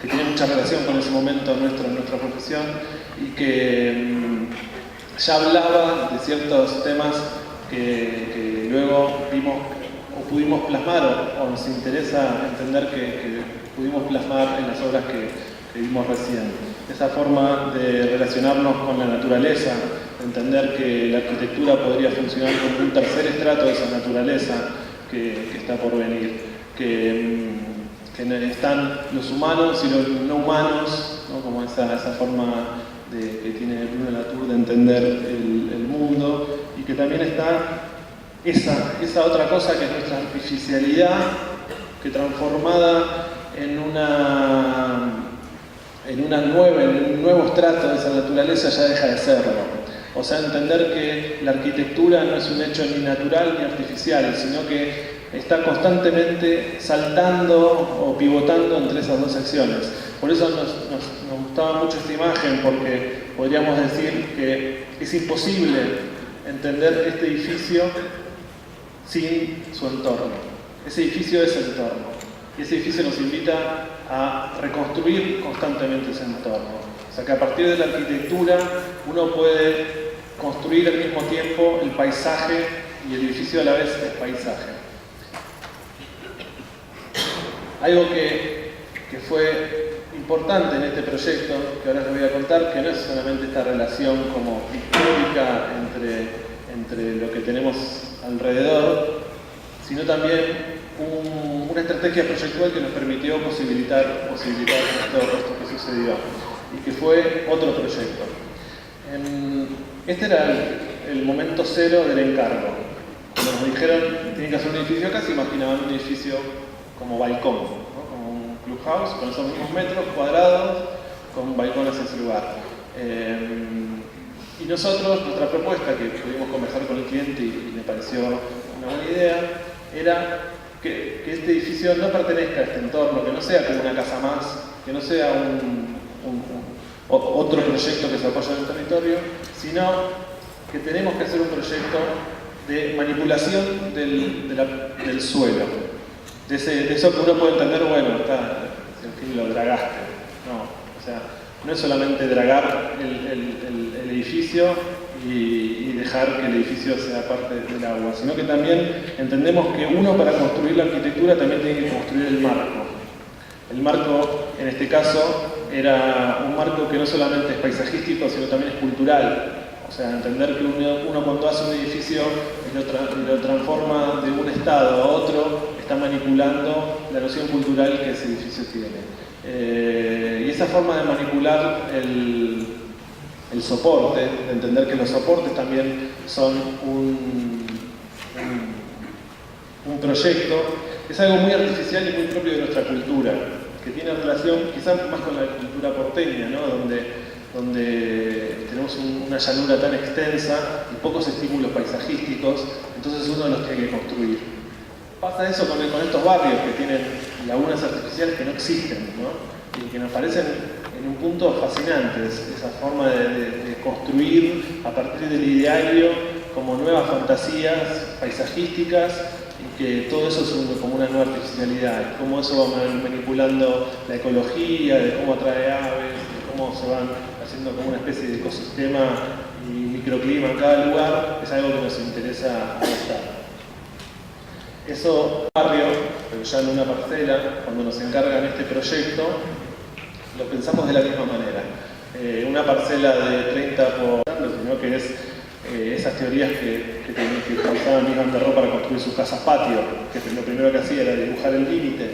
que tiene mucha relación con ese momento nuestro en nuestra profesión y que ya hablaba de ciertos temas que luego vimos o pudimos plasmar o nos interesa entender que pudimos plasmar en las obras que vimos recién. Esa forma de relacionarnos con la naturaleza, entender que la arquitectura podría funcionar como un tercer estrato de esa naturaleza que está por venir, que están los humanos y los no humanos, ¿no? Como esa forma que tiene Bruno Latour de entender el mundo, y que también está esa otra cosa que es nuestra artificialidad, que transformada en un nuevo estrato de esa naturaleza ya deja de serlo. O sea, entender que la arquitectura no es un hecho ni natural ni artificial, sino que está constantemente saltando o pivotando entre esas dos acciones. Por eso nos gustaba mucho esta imagen, porque podríamos decir que es imposible entender este edificio sin su entorno. Ese edificio es el entorno. Y ese edificio nos invita a reconstruir constantemente ese entorno. O sea que a partir de la arquitectura uno puede construir al mismo tiempo el paisaje y el edificio a la vez es paisaje. Algo que fue importante en este proyecto, que ahora les voy a contar, que no es solamente esta relación como pictórica entre lo que tenemos alrededor, sino también una estrategia proyectual que nos permitió posibilitar esto que sucedió, y que fue otro proyecto. Este era el momento cero del encargo. Cuando nos dijeron que tienen que hacer un edificio acá, se imaginaban un edificio como balcón, ¿no? Como un clubhouse, con esos mismos metros cuadrados, con balcones en ese lugar. Y nosotros, nuestra propuesta, que pudimos conversar con el cliente y le pareció una buena idea, era que este edificio no pertenezca a este entorno, que no sea como una casa más, que no sea otro proyecto que se apoya en el territorio, sino que tenemos que hacer un proyecto de manipulación del suelo. De eso que uno puede entender, bueno, en fin, lo dragaste. No, o sea, no es solamente dragar el edificio y dejar que el edificio sea parte del agua, sino que también entendemos que uno, para construir la arquitectura, también tiene que construir el marco. El marco, en este caso, era un marco que no solamente es paisajístico, sino también es cultural. O sea, entender que uno cuando hace un edificio y lo transforma de un estado a otro, está manipulando la noción cultural que ese edificio tiene. Y esa forma de manipular el soporte, de entender que los soportes también son un proyecto, es algo muy artificial y muy propio de nuestra cultura, que tiene relación quizás más con la cultura porteña, ¿no? donde tenemos una llanura tan extensa y pocos estímulos paisajísticos, entonces uno los tiene que construir. Pasa eso con estos barrios que tienen lagunas artificiales que no existen, ¿no? Y que nos parecen en un punto fascinantes, esa forma de construir a partir del ideario como nuevas fantasías paisajísticas, y que todo eso es como una nueva artificialidad, cómo eso va manipulando la ecología, de cómo atrae aves, de cómo se van haciendo como una especie de ecosistema y microclima en cada lugar, es algo que nos interesa adoptar. Eso, barrio, pero ya en una parcela, cuando nos encargan este proyecto, lo pensamos de la misma manera. Una parcela de 30 por tanto, sino que es esas teorías que utilizaban Mies van der Rohe para construir sus casas patio, que lo primero que hacía era dibujar el límite.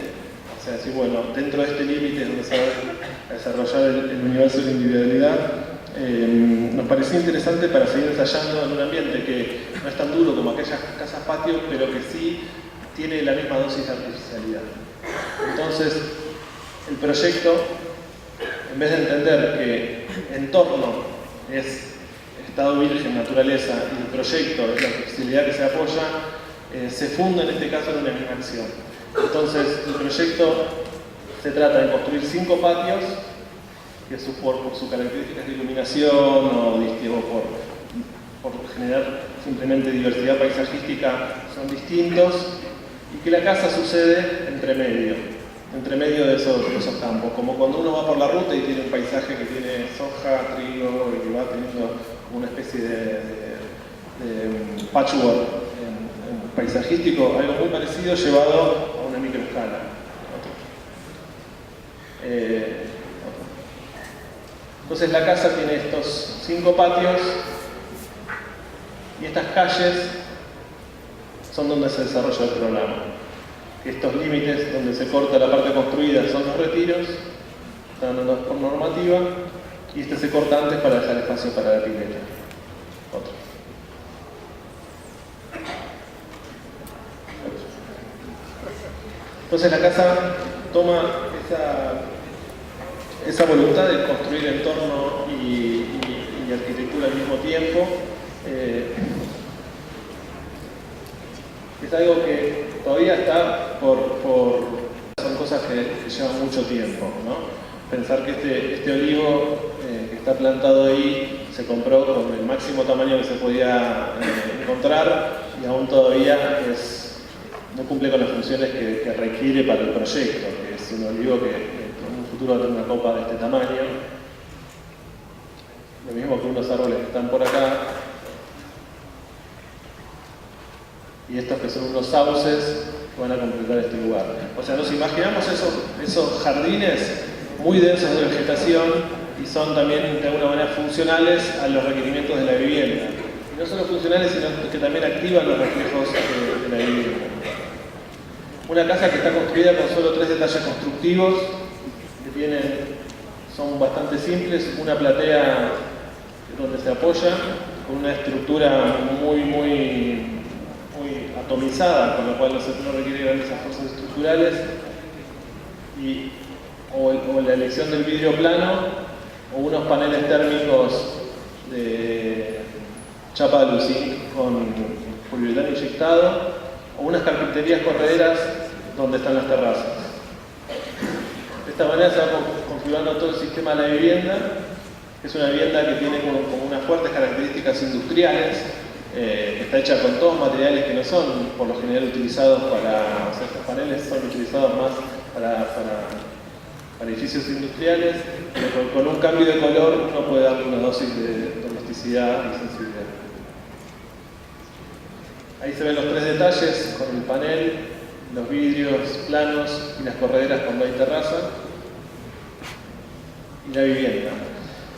O sea, decir, bueno, dentro de este límite es donde se va a desarrollar el universo de la individualidad. Nos parecía interesante para seguir ensayando en un ambiente que no es tan duro como aquellas casas patio, pero que sí tiene la misma dosis de artificialidad. Entonces, el proyecto, en vez de entender que entorno es estado virgen, naturaleza, y el proyecto es la artificialidad que se apoya, se funda en este caso en una misma acción. Entonces, el proyecto se trata de construir 5 patios, que por sus características de iluminación o por generar simplemente diversidad paisajística son distintos, y que la casa sucede entre medio de esos campos, como cuando uno va por la ruta y tiene un paisaje que tiene soja, trigo, y que va teniendo una especie de patchwork paisajístico, algo muy parecido llevado a una microescala. Entonces la casa tiene estos 5 patios y estas calles son donde se desarrolla el programa. Estos límites donde se corta la parte construida son los retiros, están dados por normativa, y este se corta antes para dejar espacio para la pileta. Otro. Entonces la casa toma esa voluntad de construir entorno y arquitectura al mismo tiempo. Es algo que todavía está son cosas que llevan mucho tiempo, ¿no? Pensar que este olivo que está plantado ahí se compró con el máximo tamaño que se podía encontrar, y aún todavía no cumple con las funciones que requiere para el proyecto, que es un olivo que en un futuro va a tener una copa de este tamaño. Lo mismo que unos árboles que están por acá, y estos que son unos sauces que van a completar este lugar. O sea, nos imaginamos esos jardines muy densos de vegetación, y son también de alguna manera funcionales a los requerimientos de la vivienda. Y no solo funcionales, sino que también activan los reflejos de la vivienda. Una casa que está construida con solo 3 detalles constructivos, que son bastante simples: una platea donde se apoya, con una estructura muy atomizada, con lo cual no requiere grandes fuerzas estructurales, o la elección del vidrio plano, o unos paneles térmicos de chapa de lucín con poliuretano inyectado, o unas carpinterías correderas donde están las terrazas. De esta manera se va configurando todo el sistema de la vivienda. Es una vivienda que tiene como unas fuertes características industriales, que está hecha con todos materiales que no son por lo general utilizados para... O sea, estos paneles son utilizados más para para edificios industriales, pero con un cambio de color uno puede darle una dosis de domesticidad y sensibilidad. Ahí se ven los tres detalles con el panel, los vidrios planos y las correderas cuando hay terraza y la vivienda.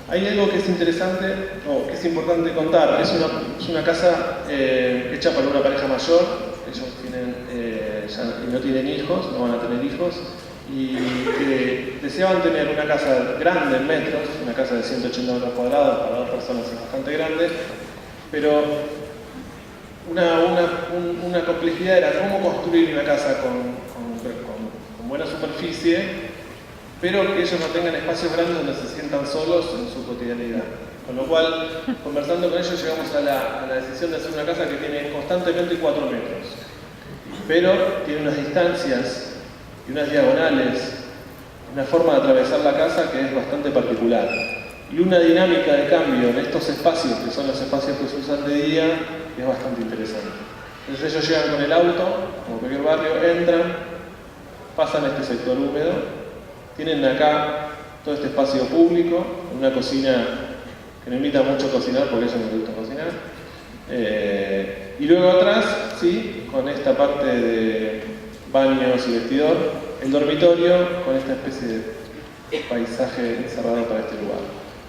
Hay algo que es interesante, o que es importante contar. Es una casa hecha para una pareja mayor. Ellos no tienen hijos, no van a tener hijos, y que deseaban tener una casa grande en metros, una casa de 180 metros cuadrados para dos personas es bastante grande, pero una complejidad era cómo construir una casa con buena superficie, pero que ellos no tengan espacios grandes donde se sientan solos en su cotidianidad. Con lo cual, conversando con ellos, llegamos a la decisión de hacer una casa que tiene constantemente 4 metros, pero tiene unas distancias y unas diagonales, una forma de atravesar la casa que es bastante particular. Y una dinámica de cambio en estos espacios, que son los espacios que se usan de día, es bastante interesante. Entonces ellos llegan con el auto, como cualquier barrio, entran, pasan este sector húmedo, tienen acá todo este espacio público, una cocina que no invita mucho a cocinar porque a ellos no les gusta cocinar. Y luego atrás, sí, con esta parte de baños y vestidor, el dormitorio con esta especie de paisaje encerrado para este lugar.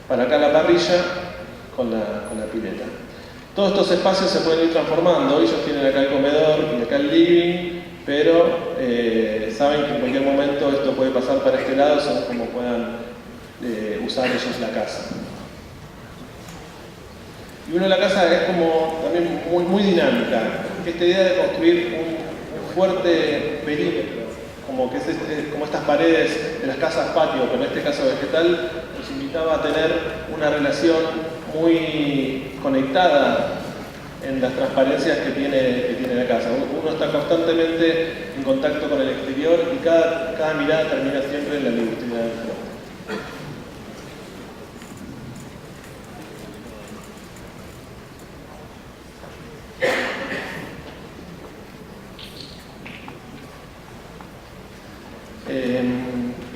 Para acá la parrilla con la pileta. Todos estos espacios se pueden ir transformando. Ellos tienen acá el comedor y acá el living, pero saben que en cualquier momento esto puede pasar para este lado, son como puedan usar ellos la casa. Y uno de la casa es como también muy dinámica. Esta idea de construir un fuerte perímetro, como estas paredes de las casas patio, pero en este caso vegetal, nos invitaba a tener una relación muy conectada en las transparencias que tiene la casa. Uno está constantemente en contacto con el exterior y cada mirada termina siempre en la industrial del frente.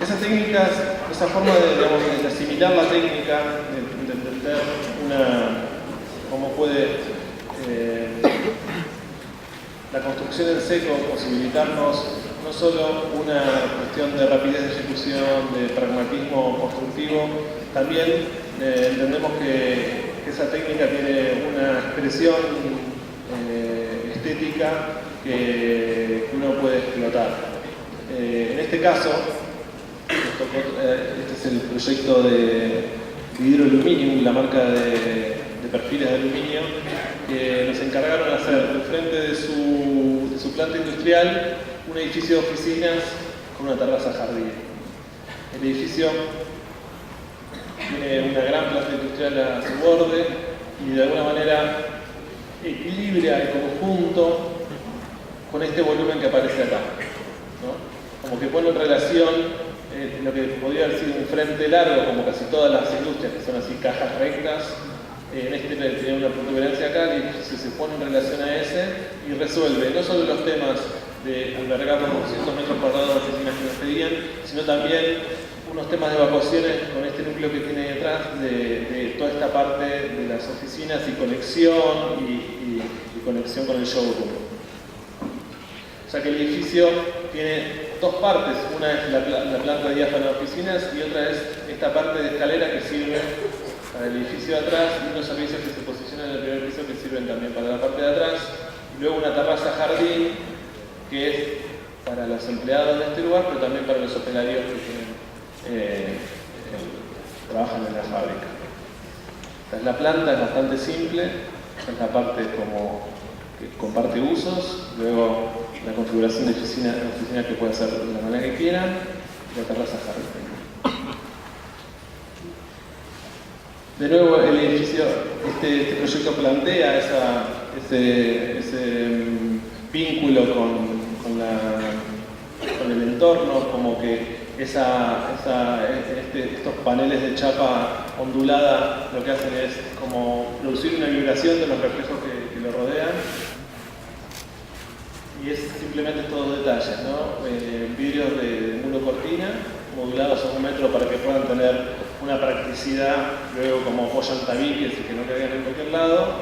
Esas técnicas, esa forma de asimilar la técnica, de entender cómo puede la construcción en seco posibilitarnos no solo una cuestión de rapidez de ejecución, de pragmatismo constructivo, también entendemos que esa técnica tiene una expresión estética que uno puede explotar. En este caso, este es el proyecto de Hidroaluminium, la marca de perfiles de aluminio, que nos encargaron de hacer al frente de su planta industrial un edificio de oficinas con una terraza jardín. El edificio tiene una gran planta industrial a su borde y de alguna manera equilibra el conjunto con este volumen que aparece acá, ¿no? Como que pone en relación lo que podría haber sido un frente largo, como casi todas las industrias, que son así cajas rectas. En este tiene una protuberancia acá y se pone en relación a ese y resuelve no solo los temas de albergar los 200 metros cuadrados de oficinas que nos pedían, sino también unos temas de evacuaciones con este núcleo que tiene detrás de toda esta parte de las oficinas y conexión y conexión con el showroom. O sea que el edificio tiene dos partes, una es la planta diáfana de oficinas y otra es esta parte de escalera que sirve para el edificio de atrás y unos servicios que se posicionan en el primer piso que sirven también para la parte de atrás. Y luego una terraza jardín que es para los empleados de este lugar, pero también para los operarios que trabajan en la fábrica. Entonces, la planta es bastante simple, es la parte como que comparte usos, luego la configuración de oficina que puede hacer de la manera que quieran, y la terraza jardín. De nuevo, el edificio, este proyecto plantea ese vínculo con el entorno, como que estos paneles de chapa ondulada lo que hacen es como producir una vibración de los reflejos que lo rodean. Y es simplemente estos dos detalles, ¿no? Vidrios de muro cortina modulados a 1 metro para que puedan tener una practicidad, luego como apoyan tabiques y que no caigan en cualquier lado,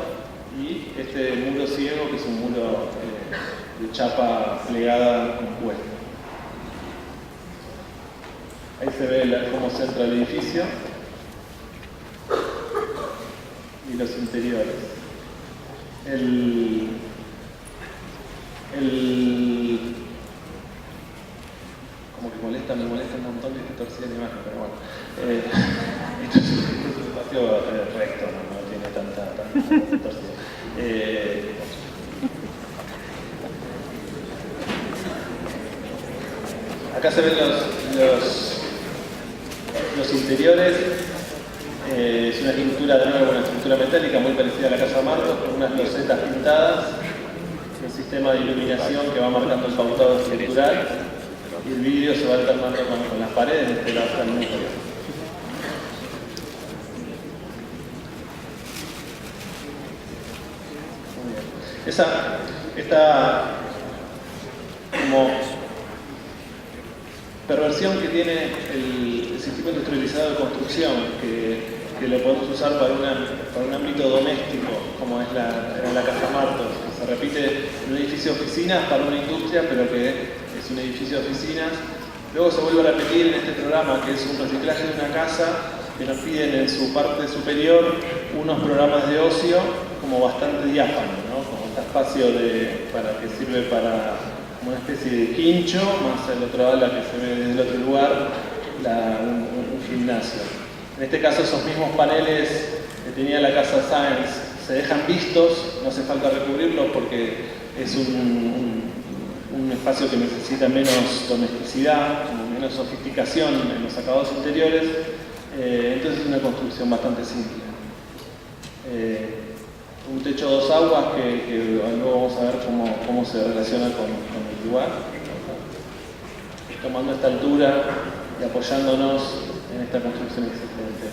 y este muro ciego, que es un muro de chapa plegada compuesta. Ahí se ve cómo centra el edificio y los interiores. Como que me molesta un montón de torcida de imagen, pero bueno. Esto es un espacio recto, no tiene tanta torcida. Acá se ven los interiores. Es una estructura, de nuevo, una estructura metálica muy parecida a la Casa Martos, con unas losetas pintadas, un sistema de iluminación que va marcando el pautado estructural, y el vidrio se va alternando con las paredes. De este lado está el núcleo. Esta como perversión que tiene el sistema industrializado de construcción, que lo podemos usar para un ámbito doméstico, como es la Casa Martos, que se repite en un edificio de oficinas para una industria, pero que es un edificio de oficinas. Luego se vuelve a repetir en este programa, que es un reciclaje de una casa, que nos piden en su parte superior unos programas de ocio como bastante diáfanos, ¿no? Como este espacio que sirve para como una especie de quincho, más el otro ala que se ve desde el otro lugar, un gimnasio. En este caso, esos mismos paneles que tenía la Casa Sáenz se dejan vistos, no hace falta recubrirlos porque es un espacio que necesita menos domesticidad, menos sofisticación en los acabados interiores, entonces es una construcción bastante simple. Un techo a 2 aguas que luego vamos a ver cómo se relaciona con el lugar. Tomando esta altura y apoyándonos en esta construcción existente.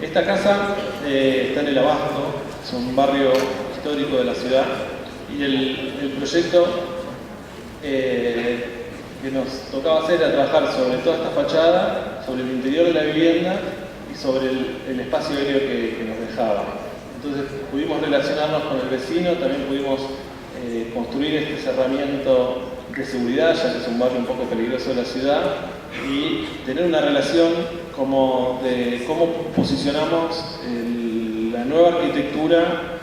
Esta casa está en el Abasto, es un barrio histórico de la ciudad, y el proyecto que nos tocaba hacer era trabajar sobre toda esta fachada, sobre el interior de la vivienda y sobre el espacio aéreo que nos dejaba. Entonces pudimos relacionarnos con el vecino, también pudimos construir este cerramiento de seguridad, ya que es un barrio un poco peligroso de la ciudad, y tener una relación como de cómo posicionamos la nueva arquitectura.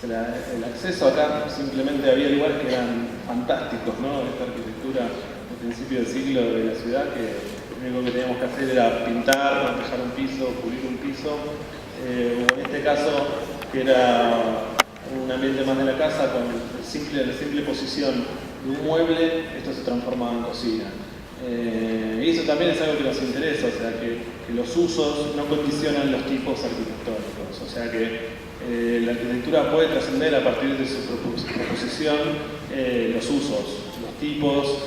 El acceso acá, simplemente había lugares que eran fantásticos, ¿no? Esta arquitectura de principio del siglo de la ciudad, que lo único que teníamos que hacer era pintar, dejar un piso, cubrir un piso, o en este caso, que era un ambiente más de la casa, con la simple posición de un mueble, esto se transformaba en cocina. Y eso también es algo que nos interesa, o sea, que los usos no condicionan los tipos arquitectónicos, o sea que la arquitectura puede trascender a partir de su proposición los usos, los tipos.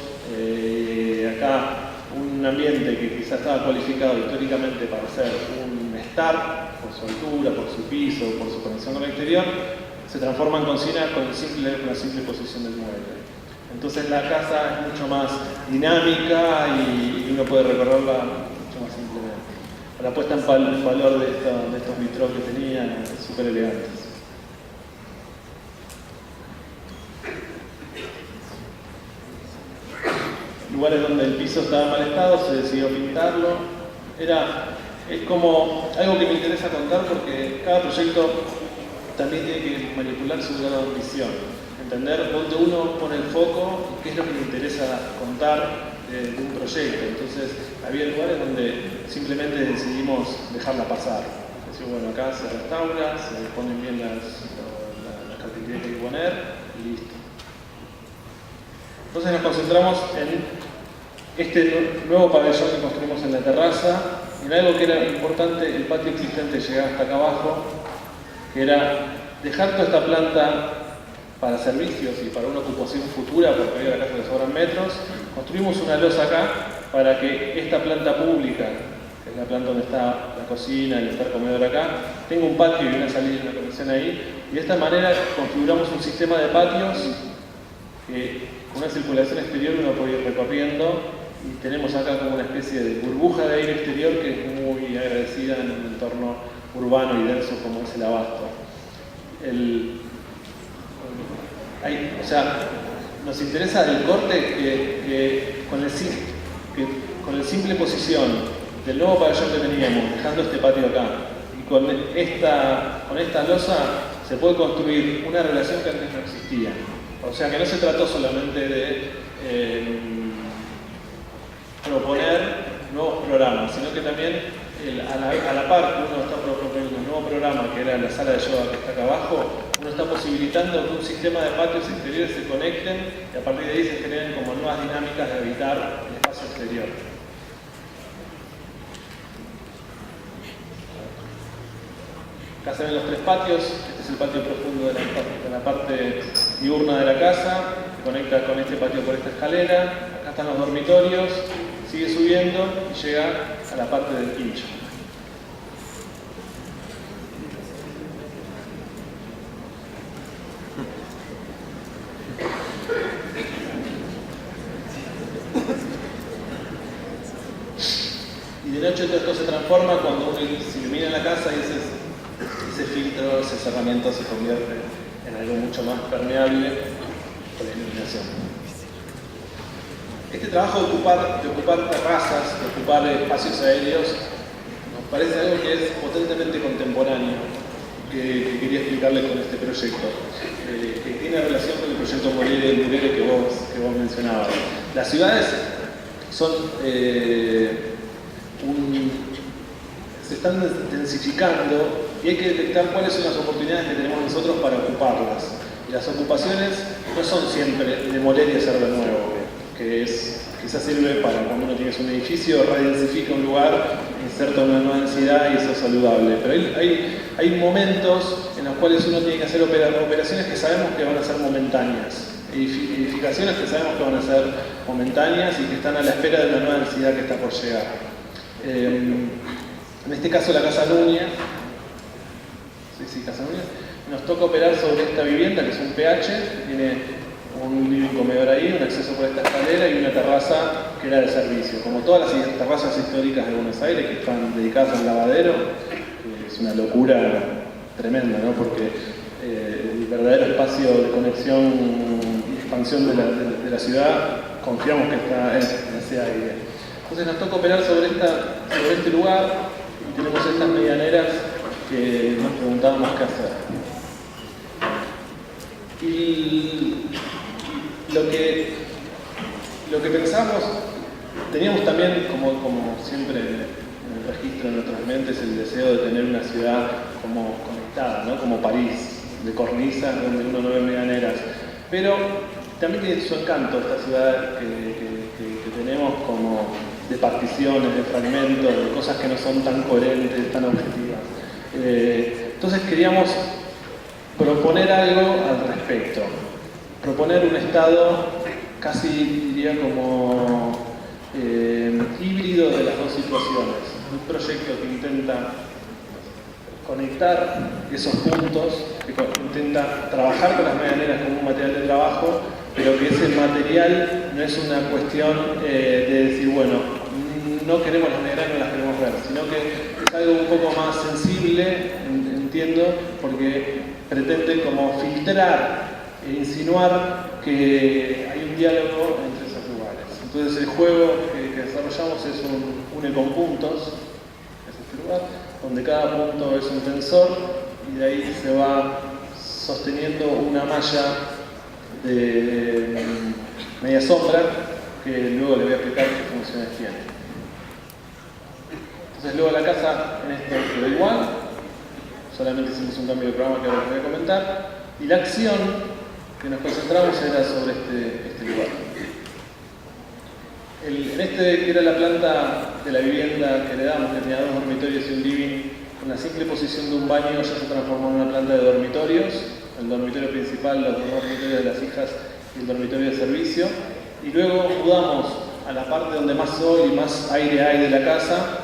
Acá un ambiente que quizás estaba cualificado históricamente para ser un estar, por su altura, por su piso, por su conexión con el exterior, se transforma en cocina con la simple posición del mueble. Entonces la casa es mucho más dinámica y uno puede recorrerla mucho más simplemente. La puesta en valor de estos vitros que tenían, súper elegantes. Lugares donde el piso estaba en mal estado, se decidió pintarlo. Es como algo que me interesa contar porque cada proyecto también tiene que manipular su grado de ambición. Entender dónde uno pone el foco y qué es lo que le interesa contar de un proyecto. Entonces, había lugares donde simplemente decidimos dejarla pasar. Decir, bueno, acá se restaura, se ponen bien las cartelerías que hay que poner y listo. Entonces nos concentramos en este nuevo pabellón que construimos en la terraza, en algo que era importante, el patio existente llegaba hasta acá abajo, que era dejar toda esta planta para servicios y para una ocupación futura, porque hoy a la casa le sobran metros. Construimos una losa acá para que esta planta pública, que es la planta donde está la cocina, el estar comedor acá, tenga un patio y una salida y una conexión ahí. Y de esta manera configuramos un sistema de patios que con una circulación exterior uno puede ir recorriendo y tenemos acá como una especie de burbuja de aire exterior que es muy agradecida en un entorno urbano y denso como es el Abasto. O sea, nos interesa el corte que con el simple posición del nuevo pabellón que teníamos, dejando este patio acá, y con esta losa se puede construir una relación que antes no existía. O sea, que no se trató solamente de proponer nuevos programas, sino que también a la par que uno está proponiendo un nuevo programa, que era la sala de yoga que está acá abajo, uno está posibilitando que un sistema de patios exteriores se conecten y a partir de ahí se generen como nuevas dinámicas de habitar el espacio exterior. Acá se ven los tres patios. Este es el patio profundo de la parte diurna de la casa, que conecta con este patio por esta escalera. Acá están los dormitorios, sigue subiendo y llega a la parte del quincho. Y de noche todo esto se transforma cuando uno se ilumina la casa y ese filtro, ese cerramiento se convierte en algo mucho más permeable por la iluminación. Este trabajo de ocupar terrazas, de ocupar espacios aéreos, nos parece algo que es potentemente contemporáneo, que quería explicarles con este proyecto, que tiene relación con el proyecto Murere que vos mencionabas. Las ciudades son se están densificando y hay que detectar cuáles son las oportunidades que tenemos nosotros para ocuparlas. Y las ocupaciones no son siempre demoler y hacer de nuevo, que quizás sirve para cuando uno tiene un edificio, redensifica un lugar, inserta una nueva densidad y eso es saludable. Pero hay momentos en los cuales uno tiene que hacer operaciones que sabemos que van a ser momentáneas. Edificaciones que sabemos que van a ser momentáneas y que están a la espera de una nueva densidad que está por llegar. En este caso la Casa Núñez, Casa Núñez, nos toca operar sobre esta vivienda que es un PH, que tiene un living comedor ahí, un acceso por esta escalera y una terraza que era de servicio. Como todas las terrazas históricas de Buenos Aires que están dedicadas al lavadero, es una locura tremenda, ¿no? Porque el verdadero espacio de conexión y expansión de la ciudad confiamos que está en ese aire. Entonces nos toca operar sobre este lugar y tenemos estas medianeras que nos preguntábamos qué hacer. Y lo que pensamos, teníamos también, como siempre en el registro de nuestras mentes, el deseo de tener una ciudad como conectada, ¿no? Como París, de cornisas donde uno no ve medianeras. Pero también tiene su encanto esta ciudad que tenemos como de particiones, de fragmentos, de cosas que no son tan coherentes, tan objetivas. Entonces queríamos proponer algo al respecto, proponer un estado casi diría como híbrido de las dos situaciones, un proyecto que intenta conectar esos puntos, que intenta trabajar con las medianeras como un material de trabajo, pero que ese material no es una cuestión de decir, bueno, no queremos las medianeras, no las queremos ver, sino que es algo un poco más sensible, entiendo, porque pretende como filtrar e insinuar que hay un diálogo entre esos lugares. Entonces el juego que desarrollamos es un une con puntos, es este lugar, donde cada punto es un tensor y de ahí se va sosteniendo una malla de media sombra que luego le voy a explicar qué funciones tiene. Entonces luego la casa en esto quedó igual, solamente hicimos un cambio de programa que ahora les voy a comentar, y la acción que nos concentramos era sobre este lugar. En este que era la planta de la vivienda que heredamos, que tenía 2 dormitorios y un living, con la simple posición de un baño ya se transformó en una planta de dormitorios, el dormitorio principal, los 2 dormitorios de las hijas y el dormitorio de servicio, y luego mudamos a la parte donde más sol y más aire hay de la casa,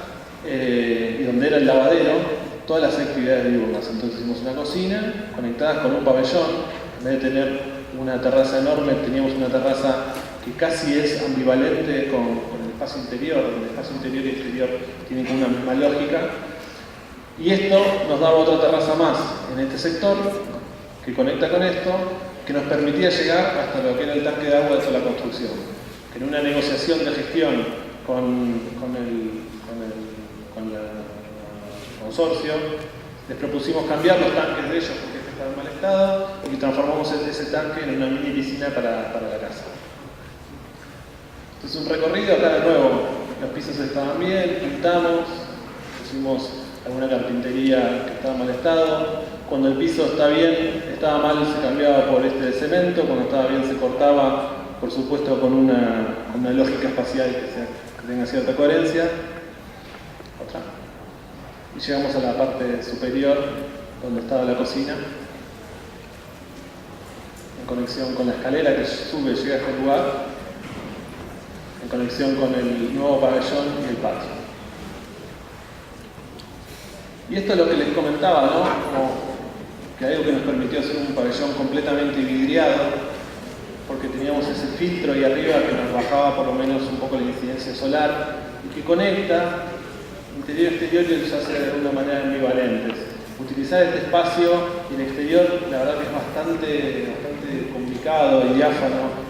y donde era el lavadero, todas las actividades diurnas. Entonces hicimos una cocina conectada con un pabellón. En vez de tener una terraza enorme, teníamos una terraza que casi es ambivalente con el espacio interior, donde el espacio interior y exterior tienen como una misma lógica. Y esto nos daba otra terraza más en este sector, que conecta con esto, que nos permitía llegar hasta lo que era el tanque de agua de toda la construcción. En una negociación de gestión con el consorcio, les propusimos cambiar los tanques de ellos porque estaban en mal estado y transformamos ese tanque en una mini piscina para la casa. Entonces un recorrido, acá de nuevo, los pisos estaban bien, pintamos, pusimos alguna carpintería que estaba en mal estado. Cuando el piso está bien, estaba mal, se cambiaba por este de cemento. Cuando estaba bien, se cortaba, por supuesto, con una lógica espacial que tenga cierta coherencia. Otra. Y llegamos a la parte superior, donde estaba la cocina, en conexión con la escalera que sube y llega a este lugar, en conexión con el nuevo pabellón y el patio. Y esto es lo que les comentaba, ¿no? Como que algo que nos permitió hacer un pabellón completamente vidriado, porque teníamos ese filtro ahí arriba que nos bajaba por lo menos un poco la incidencia solar y que conecta interior y exterior y se hace de una manera ambivalentes. Utilizar este espacio y el exterior, la verdad que es bastante complicado y diáfano,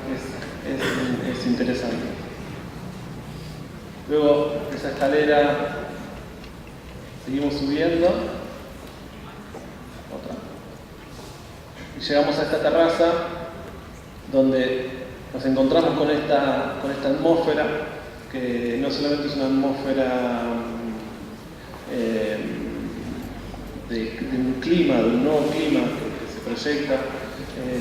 es interesante. Luego, esa escalera, seguimos subiendo. Otra. Y llegamos a esta terraza donde nos encontramos con esta atmósfera, que no solamente es una atmósfera de un clima, de un nuevo clima que se proyecta,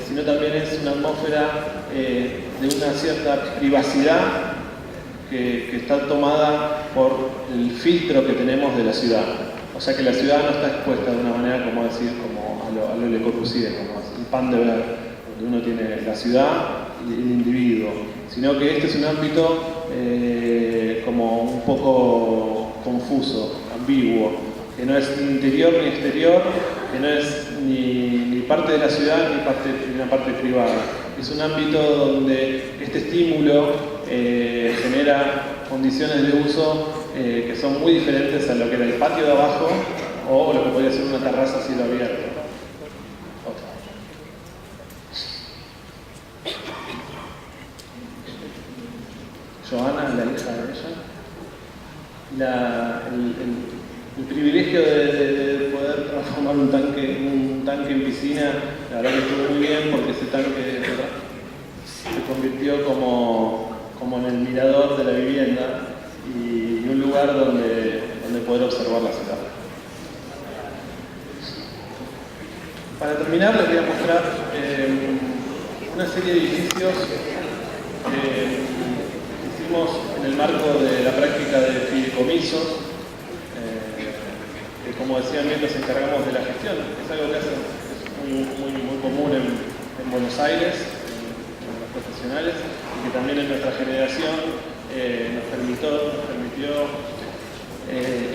sino también es una atmósfera de una cierta privacidad que está tomada por el filtro que tenemos de la ciudad. O sea que la ciudad no está expuesta de una manera, como decir, como a lo Le Corbusier, como el pan de ver, donde uno tiene la ciudad y el individuo, sino que este es un ámbito como un poco confuso, ambiguo, que no es ni interior ni exterior, que no es ni parte de la ciudad ni una parte privada. Es un ámbito donde este estímulo genera condiciones de uso que son muy diferentes a lo que era el patio de abajo o lo que podría ser una terraza a cielo abierto. Joana, la hija de ella, el privilegio de poder transformar un tanque en piscina, la verdad que estuvo muy bien porque ese tanque se convirtió como en el mirador de la vivienda y un lugar donde poder observar la ciudad. Para terminar les voy a mostrar una serie de edificios que hicimos en el marco de la práctica de fideicomisos, que como decían bien nos encargamos de la gestión. Es algo que es muy común en Buenos Aires, en los profesionales, y que también en nuestra generación nos permitió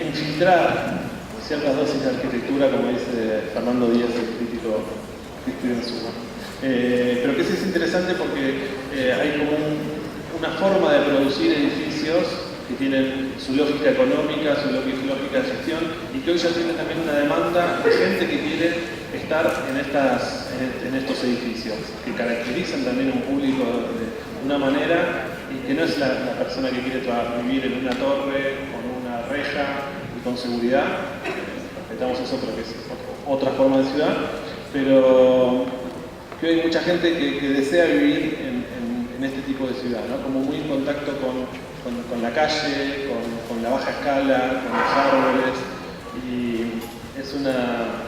infiltrar ciertas dosis de arquitectura, como dice Fernando Díaz, el crítico que escribe en Suma. Pero que sí es interesante porque hay como una forma de producir edificios que tienen su lógica económica, su lógica de gestión, y que hoy ya tienen también una demanda de gente que quiere estar en estos edificios, que caracterizan también a un público de una manera y que no es la persona que quiere vivir en una torre, con una reja y con seguridad. Respetamos eso porque es otra forma de ciudad, pero que hoy hay mucha gente que desea vivir en este tipo de ciudad, ¿no? Como muy en contacto con la calle, con la baja escala, con los árboles, y es una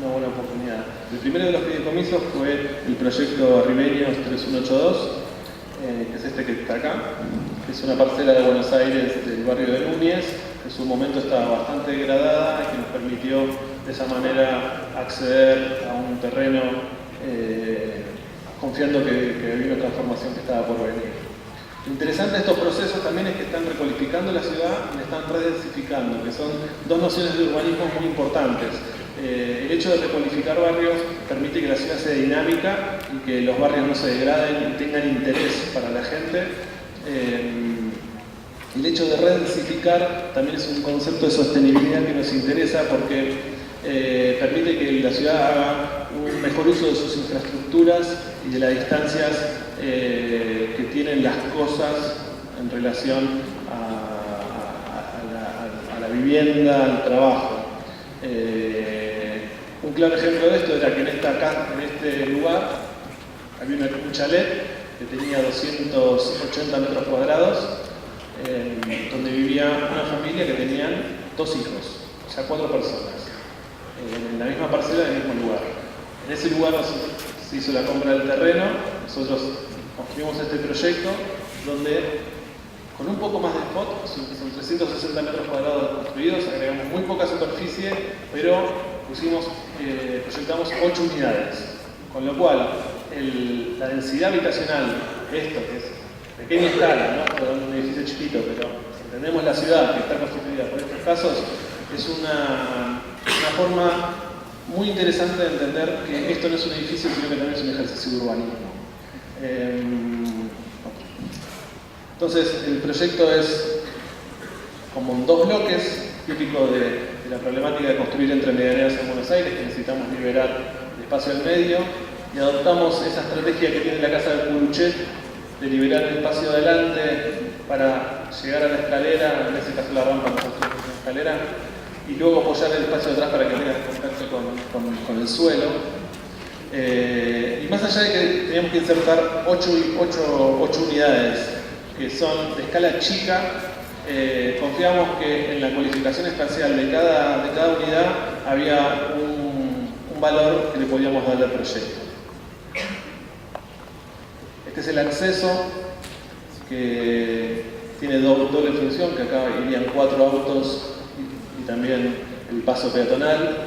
buena oportunidad. El primero de los fideicomisos fue el proyecto Ribeños 3182, que es este que está acá, que es una parcela de Buenos Aires del barrio de Núñez, que en su momento estaba bastante degradada y que nos permitió de esa manera acceder a un terreno confiando que había una transformación que estaba por venir. Lo interesante de estos procesos también es que están recualificando la ciudad y la están redensificando, que son dos nociones de urbanismo muy importantes. El hecho de recualificar barrios permite que la ciudad sea dinámica y que los barrios no se degraden y tengan interés para la gente. Y el hecho de redensificar también es un concepto de sostenibilidad que nos interesa porque permite que la ciudad haga un mejor uso de sus infraestructuras y de las distancias que tienen las cosas en relación a la vivienda, al trabajo. Un claro ejemplo de esto era que en este lugar había un chalet que tenía 280 metros cuadrados, donde vivía una familia que tenían 2 hijos, o sea, 4 personas, en la misma parcela, en el mismo lugar. En ese lugar se hizo la compra del terreno, nosotros construimos este proyecto donde con un poco más de spot, son 360 metros cuadrados construidos, agregamos muy poca superficie, pero proyectamos 8 unidades, con lo cual la densidad habitacional, esto que es pequeña escala, ¿no? Pero un edificio chiquito, pero entendemos la ciudad que está constituida por estos casos, es una forma muy interesante de entender que esto no es un edificio, sino que también es un ejercicio de urbanismo. Entonces, el proyecto es como en 2 bloques, típico de la problemática de construir entre medianeras en Buenos Aires, que necesitamos liberar el espacio al medio, y adoptamos esa estrategia que tiene la casa de Puruchet, de liberar el espacio adelante para llegar a la escalera, en ese caso la rampa, nosotros la escalera, y luego apoyar el espacio de atrás para que tenga contacto con el suelo. Y más allá de que teníamos que insertar 8 unidades que son de escala chica, confiamos que en la cualificación espacial de cada unidad había un valor que le podíamos dar al proyecto. Este es el acceso, que tiene doble función, que acá irían 4 autos y también el paso peatonal,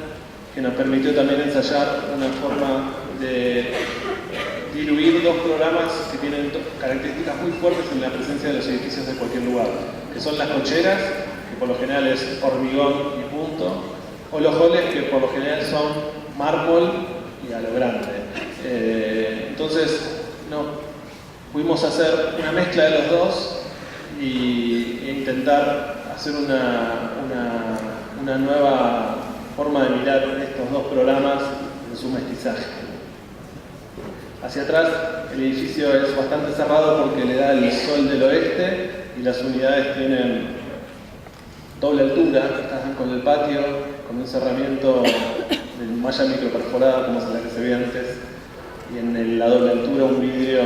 que nos permitió también ensayar una forma de diluir 2 programas que tienen características muy fuertes en la presencia de los edificios de cualquier lugar, que son las cocheras, que por lo general es hormigón y punto, o los halls, que por lo general son mármol y a lo grande. Entonces, pudimos hacer una mezcla de los dos e intentar hacer una nueva forma de mirar estos 2 programas en su mestizaje. Hacia atrás el edificio es bastante cerrado porque le da el sol del oeste y las unidades tienen doble altura, están con el patio, con un cerramiento de malla microperforada como es la que se ve antes, y en la doble altura un vidrio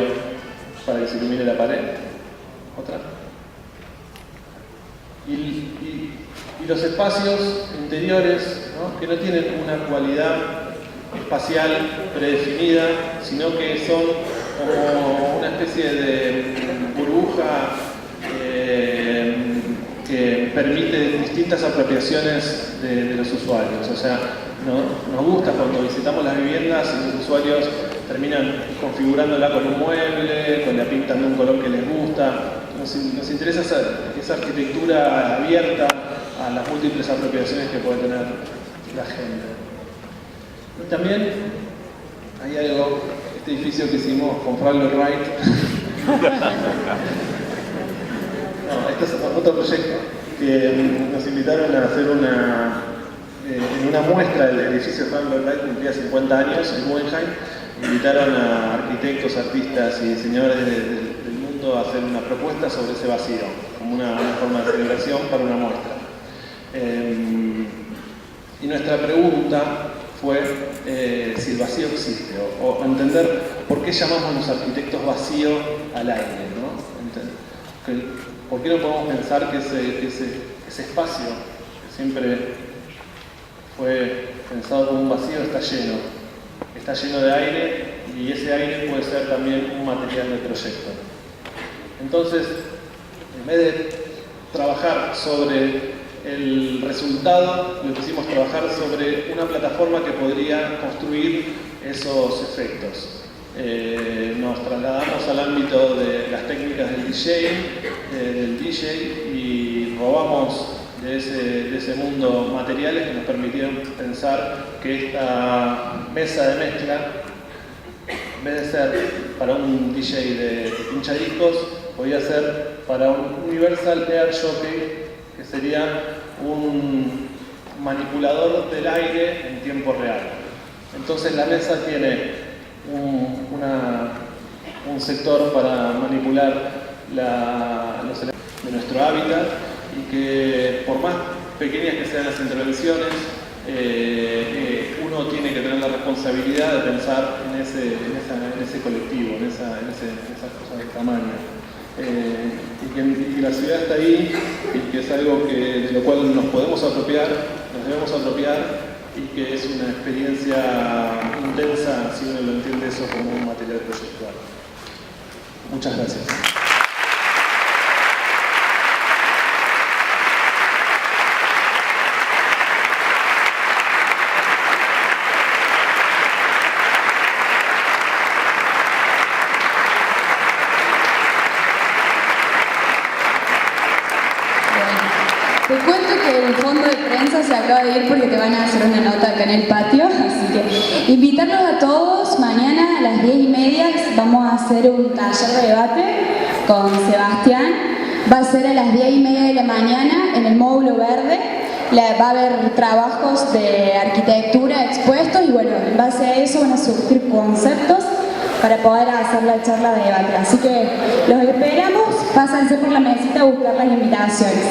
para que se ilumine la pared. Otra. Y los espacios interiores, ¿no? Que no tienen una cualidad espacial predefinida, sino que son como una especie de burbuja que permite distintas apropiaciones de los usuarios. O sea, nos gusta cuando visitamos las viviendas y los usuarios terminan configurándola con un mueble, con la pintan de un color que les gusta. Nos interesa esa arquitectura abierta a las múltiples apropiaciones que puede tener la gente. Y también hay algo, este edificio que hicimos con Fragler Wright. Este es otro proyecto que nos invitaron a hacer en una muestra del edificio Fragler Wright, cumplía 50 años en Guggenheim. Invitaron a arquitectos, artistas y diseñadores del mundo a hacer una propuesta sobre ese vacío, como una forma de celebración para una muestra. Y nuestra pregunta fue si el vacío existe, o entender por qué llamamos los arquitectos vacío al aire, ¿no? ¿Por qué no podemos pensar que ese espacio, que siempre fue pensado como un vacío, está lleno de aire, y ese aire puede ser también un material de proyecto? Entonces, en vez de trabajar sobre el resultado, lo que hicimos trabajar sobre una plataforma que podría construir esos efectos. Nos trasladamos al ámbito de las técnicas del DJ y robamos de ese mundo materiales que nos permitieron pensar que esta mesa de mezcla, en vez de ser para un DJ de pinchadiscos, podía ser para un Universal Air Jockey, que sería un manipulador del aire en tiempo real. Entonces la mesa tiene un sector para manipular los elementos de nuestro hábitat y que por más pequeñas que sean las intervenciones, uno tiene que tener la responsabilidad de pensar en ese colectivo, en esas cosas de tamaño. Y que la ciudad está ahí y que es algo de lo cual nos podemos apropiar, nos debemos apropiar y que es una experiencia intensa si uno lo entiende eso como un material proyectual. Muchas gracias. Te cuento que el fondo de prensa se acaba de ir porque te van a hacer una nota acá en el patio, así que invitarlos a todos. Mañana a las 10:30 vamos a hacer un taller de debate con Sebastián. Va a ser a las 10:30 de la mañana en el módulo verde. Va a haber trabajos de arquitectura expuestos y bueno, en base a eso van a surgir conceptos para poder hacer la charla de debate. Así que los esperamos, pásense por la mesita a buscar las invitaciones.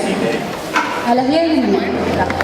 A las 10:30.